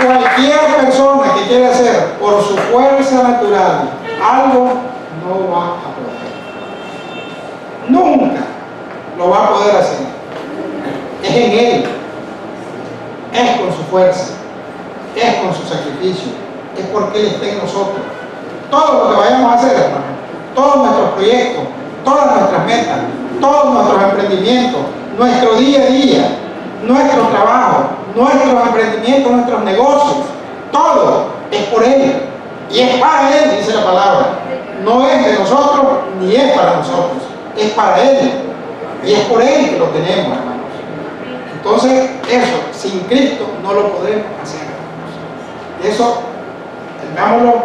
Cualquier persona que quiera hacer por su fuerza natural algo, no va a poder. Nunca lo va a poder hacer. Es en Él, es con su fuerza, es con su sacrificio, es porque Él está en nosotros. Todo lo que vayamos a hacer, hermano, todos nuestros proyectos, todas nuestras metas, todos nuestros emprendimientos, nuestro día a día, nuestro trabajo, nuestros emprendimientos, nuestros negocios, todo es por Él y es para Él, dice la palabra. No es de nosotros ni es para nosotros, es para Él y es por Él que lo tenemos, hermanos. Entonces, eso, sin Cristo no lo podemos hacer, hermanos. Eso, tengámoslo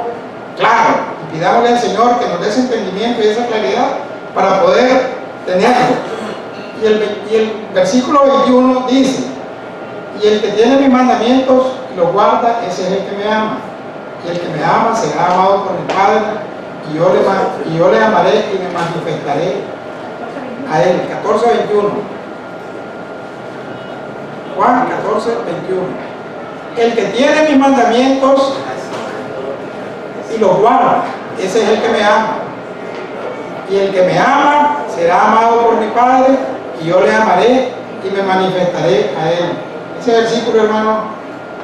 claro y pidámosle al Señor que nos dé ese entendimiento y esa claridad para poder tenerlo. Y el versículo 21 dice: y el que tiene mis mandamientos y los guarda, ese es el que me ama. Y el que me ama será amado por mi Padre, y yo le amaré y me manifestaré a él. 14:21. Juan 14:21. El que tiene mis mandamientos y los guarda, ese es el que me ama. Y el que me ama será amado por mi Padre, y yo le amaré y me manifestaré a él. Ese versículo, hermano,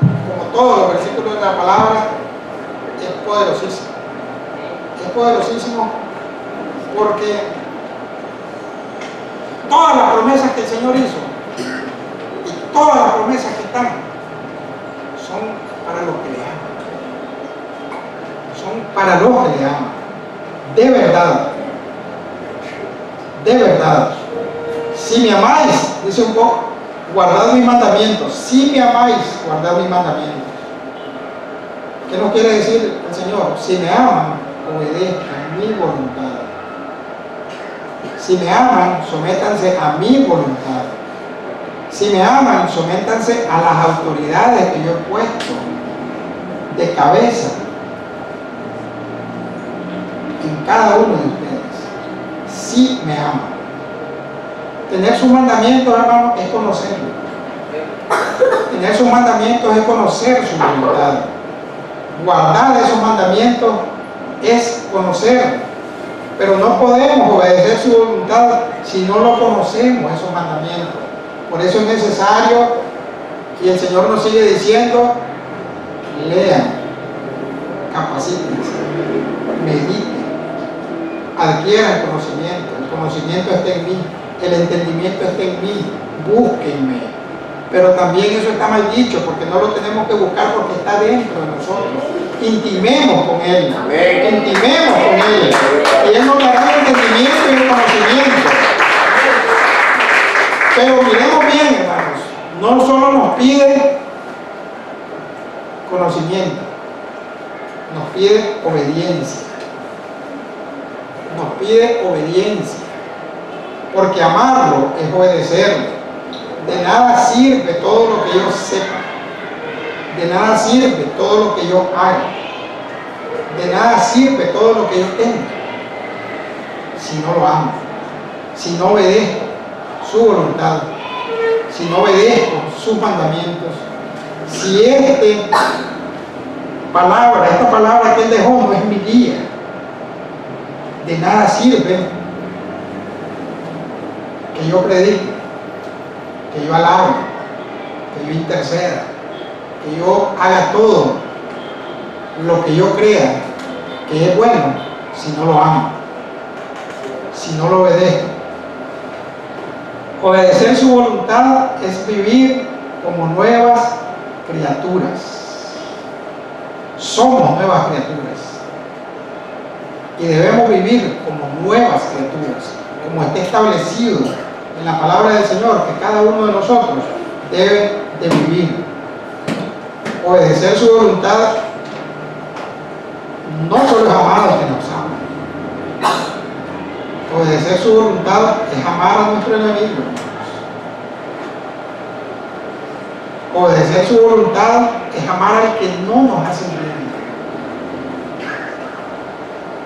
como todos los versículos de la palabra, es poderosísimo. Es poderosísimo porque todas las promesas que el Señor hizo y todas las promesas que están son para los que le aman. Son para los que le aman. De verdad. De verdad. Si me amáis, dice un poco, guardad mis mandamientos. Si me amáis, guardad mis mandamientos. ¿Qué nos quiere decir el Señor? Si me aman, obedezcan mi voluntad. Si me aman, sométanse a mi voluntad. Si me aman, sométanse a las autoridades que yo he puesto de cabeza en cada uno de ustedes. Si me aman. Tener sus mandamientos, hermano, es conocerlo. Tener sus mandamientos es conocer su voluntad. Guardar esos mandamientos es conocer. Pero no podemos obedecer su voluntad si no lo conocemos, esos mandamientos. Por eso es necesario, y el Señor nos sigue diciendo, lean, capacítense, mediten, adquieran conocimiento. El conocimiento está en mí, el entendimiento está en mí, búsquenme. Pero también eso está mal dicho, porque no lo tenemos que buscar porque está dentro de nosotros. Intimemos con Él, intimemos con Él, y Él nos dará el entendimiento y el conocimiento. Pero miremos bien, hermanos, no solo nos pide conocimiento, nos pide obediencia. Nos pide obediencia, porque amarlo es obedecerlo. De nada sirve todo lo que yo sepa, de nada sirve todo lo que yo haga, de nada sirve todo lo que yo tenga, si no lo amo, si no obedezco su voluntad, si no obedezco sus mandamientos, si esta palabra que Él dejó no es mi guía. De nada sirve que yo predique, que yo alabe, que yo interceda, que yo haga todo lo que yo crea que es bueno, si no lo amo, si no lo obedezco. Obedecer su voluntad es vivir como nuevas criaturas. Somos nuevas criaturas y debemos vivir como nuevas criaturas, como está establecido en la palabra del Señor, que cada uno de nosotros debe de vivir. Obedecer su voluntad no solo es amar a los que nos aman. Obedecer su voluntad es amar a nuestro enemigo. Obedecer su voluntad es amar al que no nos hace bien.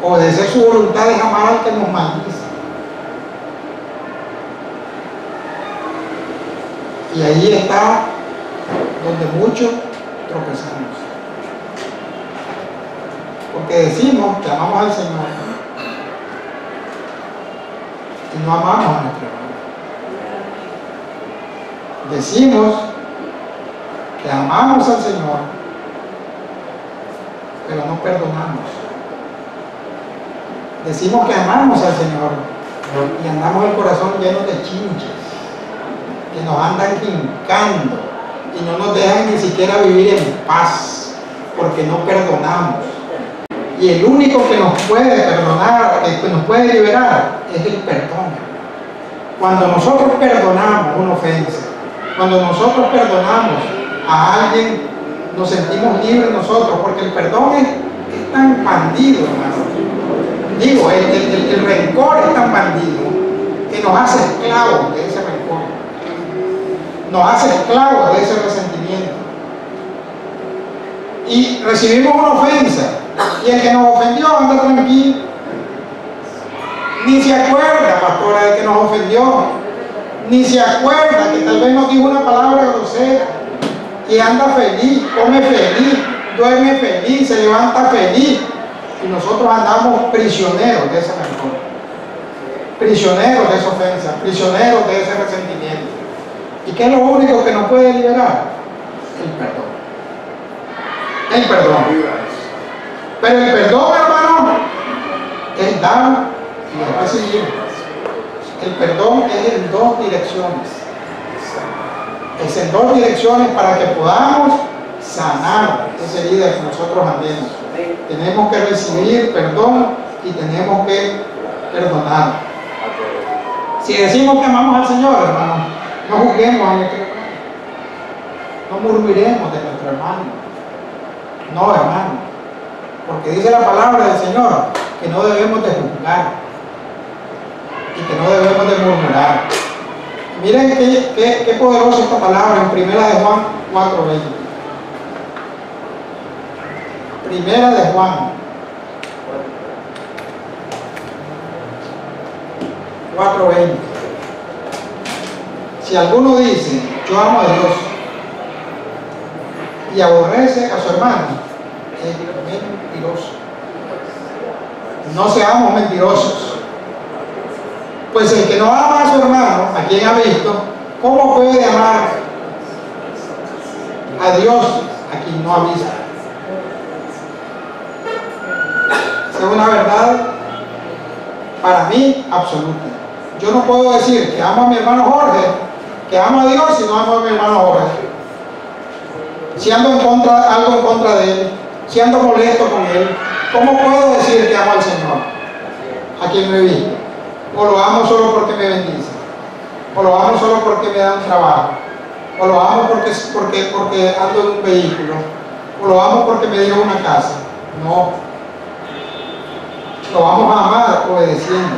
Obedecer su voluntad es amar al que nos maldice. Y ahí está donde muchos tropezamos. Porque decimos que amamos al Señor y no amamos a nuestro hermano. Decimos que amamos al Señor, pero no perdonamos. Decimos que amamos al Señor y andamos el corazón lleno de chinches que nos andan quincando y no nos dejan ni siquiera vivir en paz porque no perdonamos. Y el único que nos puede perdonar, que nos puede liberar, es el perdón. Cuando nosotros perdonamos una ofensa, cuando nosotros perdonamos a alguien, nos sentimos libres nosotros, porque el perdón es tan bandido, hermano. Digo, el rencor es tan bandido que nos hace esclavos de ese rencor, nos hace esclavos de ese resentimiento. Y recibimos una ofensa, y el que nos ofendió anda tranquilo, ni se acuerda, pastora, de que nos ofendió, ni se acuerda que tal vez nos dijo una palabra grosera, y anda feliz, come feliz, duerme feliz, se levanta feliz, y nosotros andamos prisioneros de ese rencor, prisioneros de esa ofensa, prisioneros de ese resentimiento. ¿Y qué es lo único que nos puede liberar? El perdón. El perdón. Pero el perdón, hermano, es dar y es recibir. El perdón es en dos direcciones. Es en dos direcciones para que podamos sanar esa herida que nosotros andemos. Tenemos que recibir perdón y tenemos que perdonar. Si decimos que amamos al Señor, hermano, no juzguemos a nuestro hermano, no murmuremos de nuestro hermano. No, hermano, porque dice la palabra del Señor que no debemos de juzgar. y que no debemos de murmurar. Miren qué poderosa esta palabra en Primera de Juan 4:20. Primera de Juan 4:20. Si alguno dice, yo amo a Dios, y aborrece a su hermano, es mentiroso. No seamos mentirosos. Pues el que no ama a su hermano, a quien ha visto, ¿cómo puede amar a Dios a quien no ha visto? Esa es una verdad para mí absoluta. Yo no puedo decir que amo a mi hermano Jorge, que amo a Dios, si no amo a mi hermano Jorge. Si ando algo en contra de él, si ando molesto con él, ¿cómo puedo decir que amo al Señor a quien me he visto? O lo amo solo porque me bendice, o lo amo solo porque me da un trabajo, o lo amo porque ando en un vehículo, o lo amo porque me dio una casa. No, lo vamos a amar obedeciendo,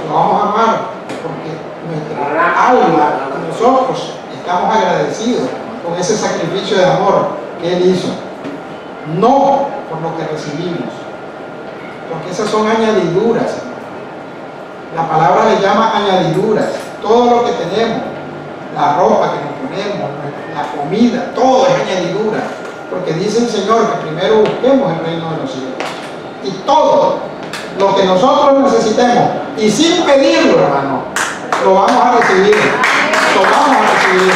lo vamos a amar porque nuestra alma, nosotros estamos agradecidos con ese sacrificio de amor que Él hizo, no por lo que recibimos, porque esas son añadiduras. La palabra le llama añadiduras. Todo lo que tenemos, la ropa que nos ponemos, la comida, todo es añadidura, porque dice el Señor que primero busquemos el reino de los cielos, y todo lo que nosotros necesitemos, y sin pedirlo, hermano, lo vamos a recibir. Lo vamos a recibir.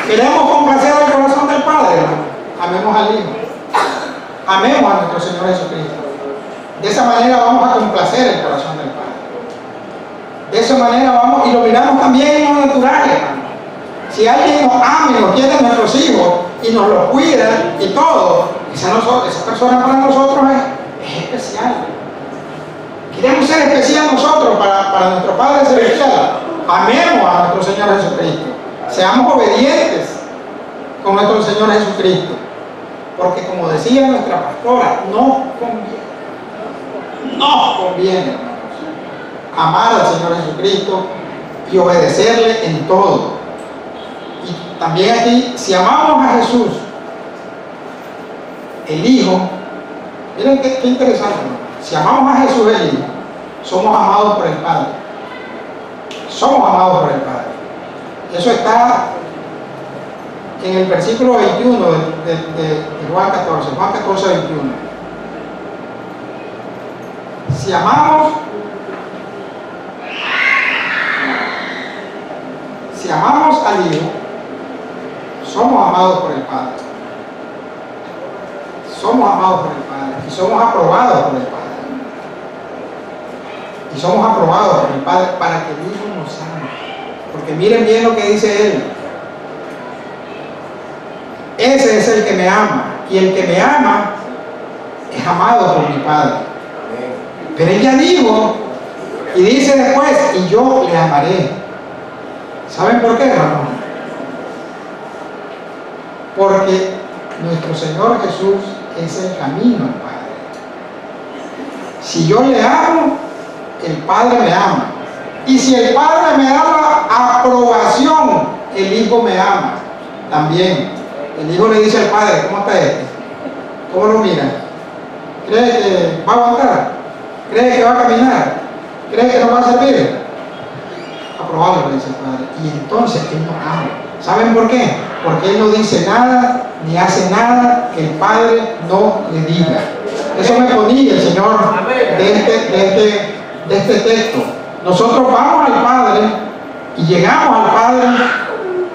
Queremos complacer el corazón del Padre, hermano. Amemos al Hijo. Amemos a nuestro Señor Jesucristo. De esa manera vamos a complacer el corazón del Padre. De esa manera vamos, y lo miramos también en lo natural, hermano. Si alguien nos ama y nos quiere a nuestros hijos y nos los cuida y todo, esa persona para nosotros es especial. Queremos ser especial nosotros para nuestro Padre Celestial. Amemos a nuestro Señor Jesucristo. Seamos obedientes con nuestro Señor Jesucristo. Porque como decía nuestra pastora, no conviene, hermanos, amar al Señor Jesucristo y obedecerle en todo. Y también aquí, si amamos a Jesús, el Hijo, miren qué interesante, hermano. Si amamos a Jesús el Hijo, somos amados por el Padre. Somos amados por el Padre. Eso está en el versículo 21 de Juan 14, Juan 14, 21. Si amamos al Hijo, somos amados por el Padre. Somos amados por el Padre y somos aprobados por el Padre. Y somos aprobados por el Padre para que el Hijo nos ame. Porque miren bien lo que dice Él. Ese es el que me ama, y el que me ama es amado por mi Padre. Pero Él ya dijo, y dice después, y yo le amaré. ¿Saben por qué, hermano? Porque nuestro Señor Jesús es el camino al Padre. Si yo le amo, el Padre me ama. Y si el Padre me da la aprobación, el Hijo me ama también. El Hijo le dice al Padre, ¿cómo está este? ¿Cómo lo mira? ¿Cree que va a aguantar? ¿Cree que va a caminar? ¿Cree que no va a servir? Aprobado, le dice el Padre. Y entonces Él nos ama. ¿Saben por qué? Porque Él no dice nada, ni hace nada que el Padre no le diga. Eso me ponía el Señor de este texto. Nosotros vamos al Padre y llegamos al Padre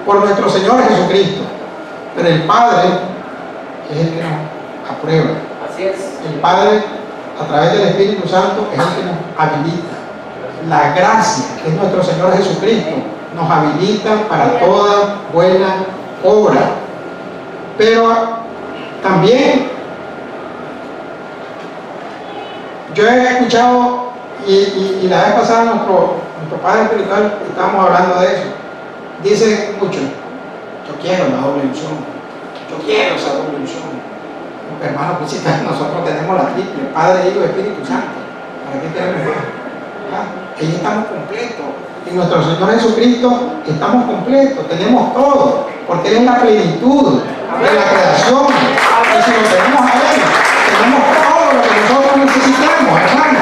por nuestro Señor Jesucristo. Pero el Padre es el que nos aprueba. Así es. El Padre, a través del Espíritu Santo, es el que nos habilita. La gracia, que es nuestro Señor Jesucristo, nos habilita para toda buena obra. Pero también yo he escuchado, y la vez pasada nuestro Padre Espiritual, estábamos hablando de eso, dice mucho, yo quiero la doble unción, yo quiero esa doble unción. Porque, hermano, pues si nosotros tenemos la triple, Padre, Hijo y Espíritu Santo. ¿Para qué queremos más? Ahí estamos completos. En nuestro Señor Jesucristo estamos completos, tenemos todo, porque Él es la plenitud de la creación. Y si lo tenemos a Él, tenemos todo lo que nosotros necesitamos, hermano.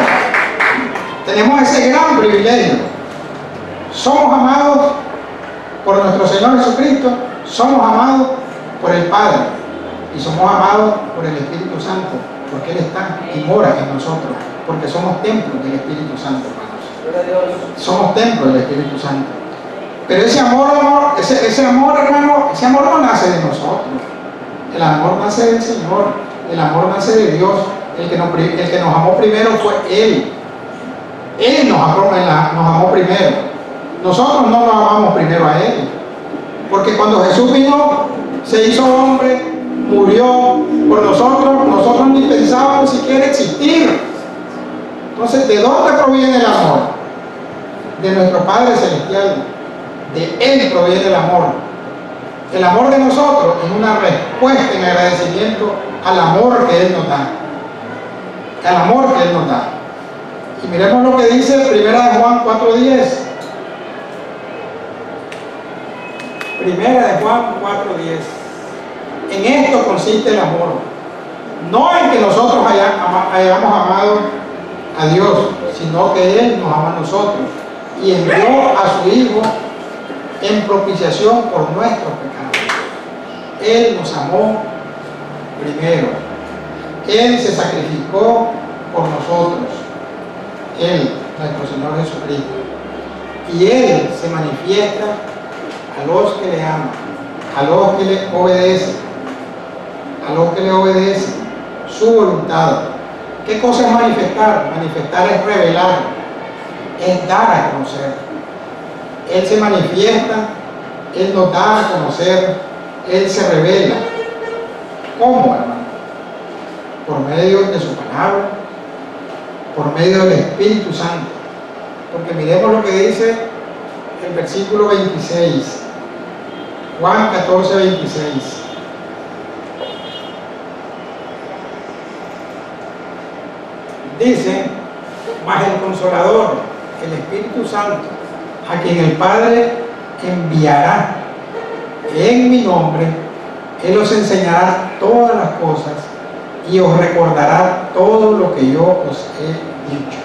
Tenemos ese gran privilegio. Somos amados por nuestro Señor Jesucristo, somos amados por el Padre y somos amados por el Espíritu Santo, porque Él está y mora en nosotros, porque somos templos del Espíritu Santo, hermanos. Somos templos del Espíritu Santo. Pero ese amor, hermano, ese amor no nace de nosotros. El amor nace del Señor, el amor nace de Dios. El que nos amó primero fue Él. Él nos amó primero. Nosotros no nos amamos primero a Él. Porque cuando Jesús vino, se hizo hombre, murió por nosotros ni pensábamos siquiera existir. Entonces, ¿de dónde proviene el amor? De nuestro Padre Celestial. De Él proviene el amor. El amor de nosotros es una respuesta en agradecimiento al amor que Él nos da. Al amor que Él nos da. Y miremos lo que dice 1 de Juan 4:10. 1 de Juan 4:10. En esto consiste el amor. No en que nosotros hayamos amado a Dios, sino que Él nos ama a nosotros y envió a su Hijo en propiciación por nuestros pecados. Él nos amó primero. Él se sacrificó por nosotros. Él, nuestro Señor Jesucristo. Y Él se manifiesta a los que le aman, a los que le obedecen, a los que le obedecen su voluntad. ¿Qué cosa es manifestar? Manifestar es revelar, es dar a conocer. Él se manifiesta, Él nos da a conocer, Él se revela. ¿Cómo, hermano? Por medio de su palabra, por medio del Espíritu Santo. Porque miremos lo que dice el versículo 26, Juan 14:26. Dice: mas el Consolador, el Espíritu Santo, a quien el Padre enviará en mi nombre, Él os enseñará todas las cosas y os recordará todo lo que yo os he dicho.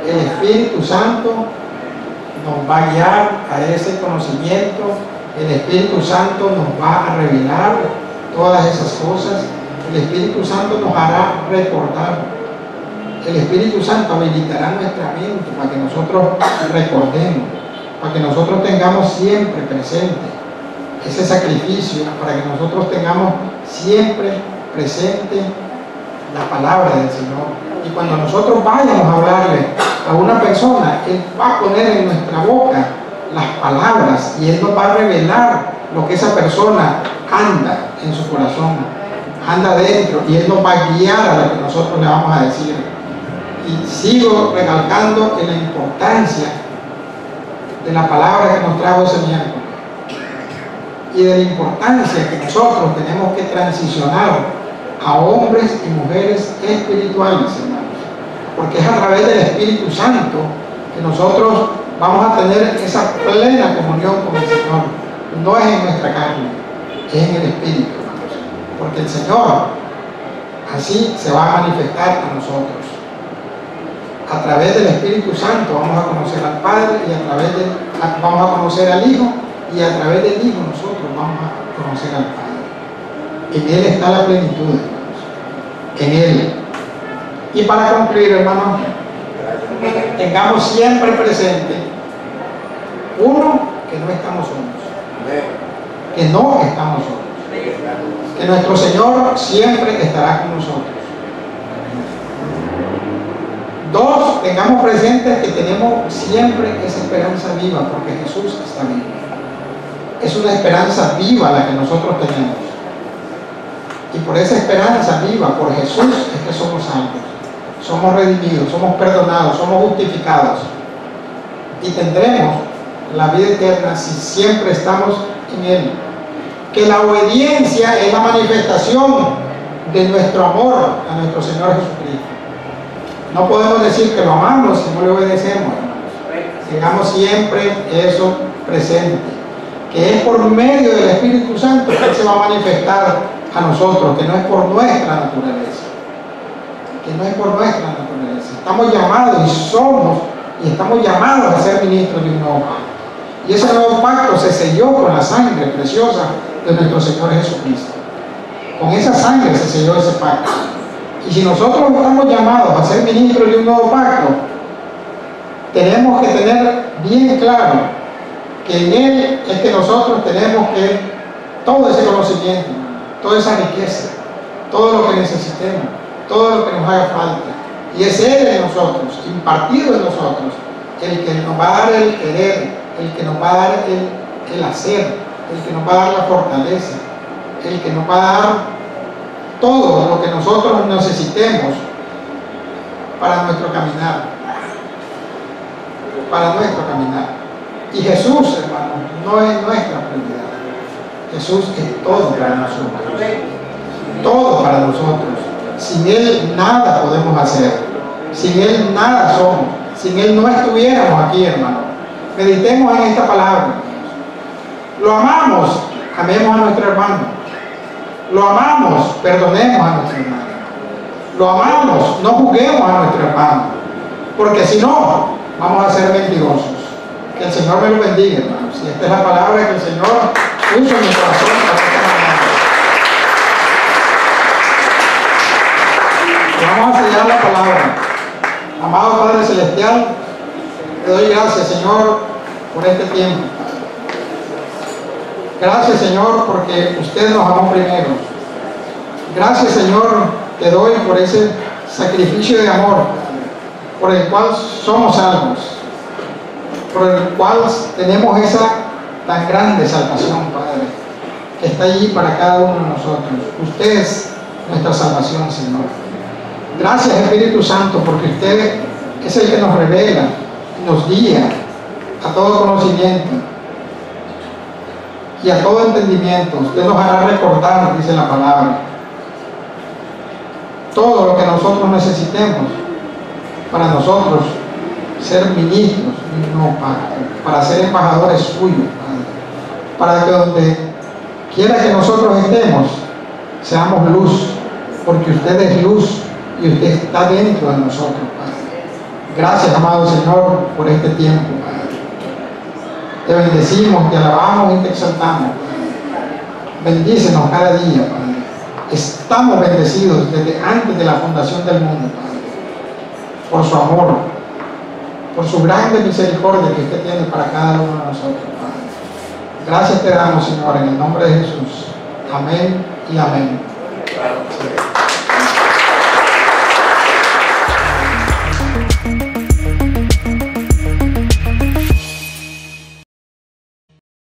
El Espíritu Santo nos va a guiar a ese conocimiento. El Espíritu Santo nos va a revelar todas esas cosas. El Espíritu Santo nos hará recordar. El Espíritu Santo habilitará nuestra mente para que nosotros recordemos, para que nosotros tengamos siempre presente ese sacrificio, para que nosotros tengamos siempre presente la palabra del Señor. Y cuando nosotros vayamos a hablarle a una persona, Él va a poner en nuestra boca las palabras y Él nos va a revelar lo que esa persona anda en su corazón, anda dentro, y Él nos va a guiar a lo que nosotros le vamos a decir. Y sigo recalcando en la importancia de la palabra que nos trajo ese miércoles y de la importancia que nosotros tenemos que transicionar a hombres y mujeres espirituales, hermanos, porque es a través del Espíritu Santo que nosotros vamos a tener esa plena comunión con el Señor. No es en nuestra carne, es en el Espíritu, hermanos, porque el Señor así se va a manifestar a nosotros. A través del Espíritu Santo vamos a conocer al Padre y vamos a conocer al Hijo, y a través del Hijo nosotros vamos a conocer al Padre. En Él está la plenitud, hermanos. En Él. Y para concluir, hermanos, tengamos siempre presente, uno, que no estamos solos. Que no estamos solos. Que nuestro Señor siempre estará con nosotros. Dos, tengamos presente que tenemos siempre esa esperanza viva, porque Jesús está vivo. Es una esperanza viva la que nosotros tenemos. Y por esa esperanza viva, por Jesús, es que somos salvos. Somos redimidos, somos perdonados, somos justificados. Y tendremos la vida eterna si siempre estamos en Él. Que la obediencia es la manifestación de nuestro amor a nuestro Señor Jesucristo. No podemos decir que lo amamos si no le obedecemos, hermanos. Tengamos siempre eso presente, que es por medio del Espíritu Santo que Él se va a manifestar a nosotros, que no es por nuestra naturaleza, que no es por nuestra naturaleza. Estamos llamados y estamos llamados a ser ministros de un nuevo pacto. Y ese nuevo pacto se selló con la sangre preciosa de nuestro Señor Jesucristo. Con esa sangre se selló ese pacto. Y si nosotros estamos llamados a ser ministros de un nuevo pacto, tenemos que tener bien claro que en Él es que nosotros tenemos que todo ese conocimiento, toda esa riqueza, todo lo que necesitemos, todo lo que nos haga falta. Y es Él en nosotros, impartido en nosotros, el que nos va a dar el querer, el que nos va a dar el hacer, el que nos va a dar la fortaleza, el que nos va a dar todo lo que nosotros necesitemos para nuestro caminar. Para nuestro caminar. Y Jesús, hermano, no es nuestra prioridad. Jesús es todo para nosotros. Todo para nosotros. Sin Él nada podemos hacer. Sin Él nada somos. Sin Él no estuviéramos aquí, hermano. Meditemos en esta palabra. Lo amamos, amemos a nuestro hermano. Lo amamos, perdonemos a nuestro hermano. Lo amamos, no juzguemos a nuestro hermano. Porque si no, vamos a ser mentirosos. Que el Señor me lo bendiga, hermanos. Y esta es la palabra que el Señor puso en mi corazón para esta mañana. Vamos a sellar la palabra. Amado Padre Celestial, te doy gracias, Señor, por este tiempo. Gracias, Señor, porque usted nos amó primero. Gracias, Señor, te doy por ese sacrificio de amor por el cual somos salvos, por el cual tenemos esa tan grande salvación, Padre, que está allí para cada uno de nosotros. Usted es nuestra salvación, Señor. Gracias, Espíritu Santo, porque usted es el que nos revela, nos guía a todo conocimiento y a todo entendimiento. Usted nos hará recordar, dice la palabra, todo lo que nosotros necesitemos para nosotros ser ministros de un nuevo pacto, para ser embajadores suyos, Padre, para que donde quiera que nosotros estemos seamos luz, porque usted es luz y usted está dentro de nosotros, Padre. Gracias, amado Señor, por este tiempo, Padre. Te bendecimos, te alabamos y te exaltamos, Padre. Bendícenos cada día, Padre. Estamos bendecidos desde antes de la fundación del mundo, Padre, por su amor, por su grande misericordia que usted tiene para cada uno de nosotros, Padre. Gracias te damos, Señor, en el nombre de Jesús. Amén y amén.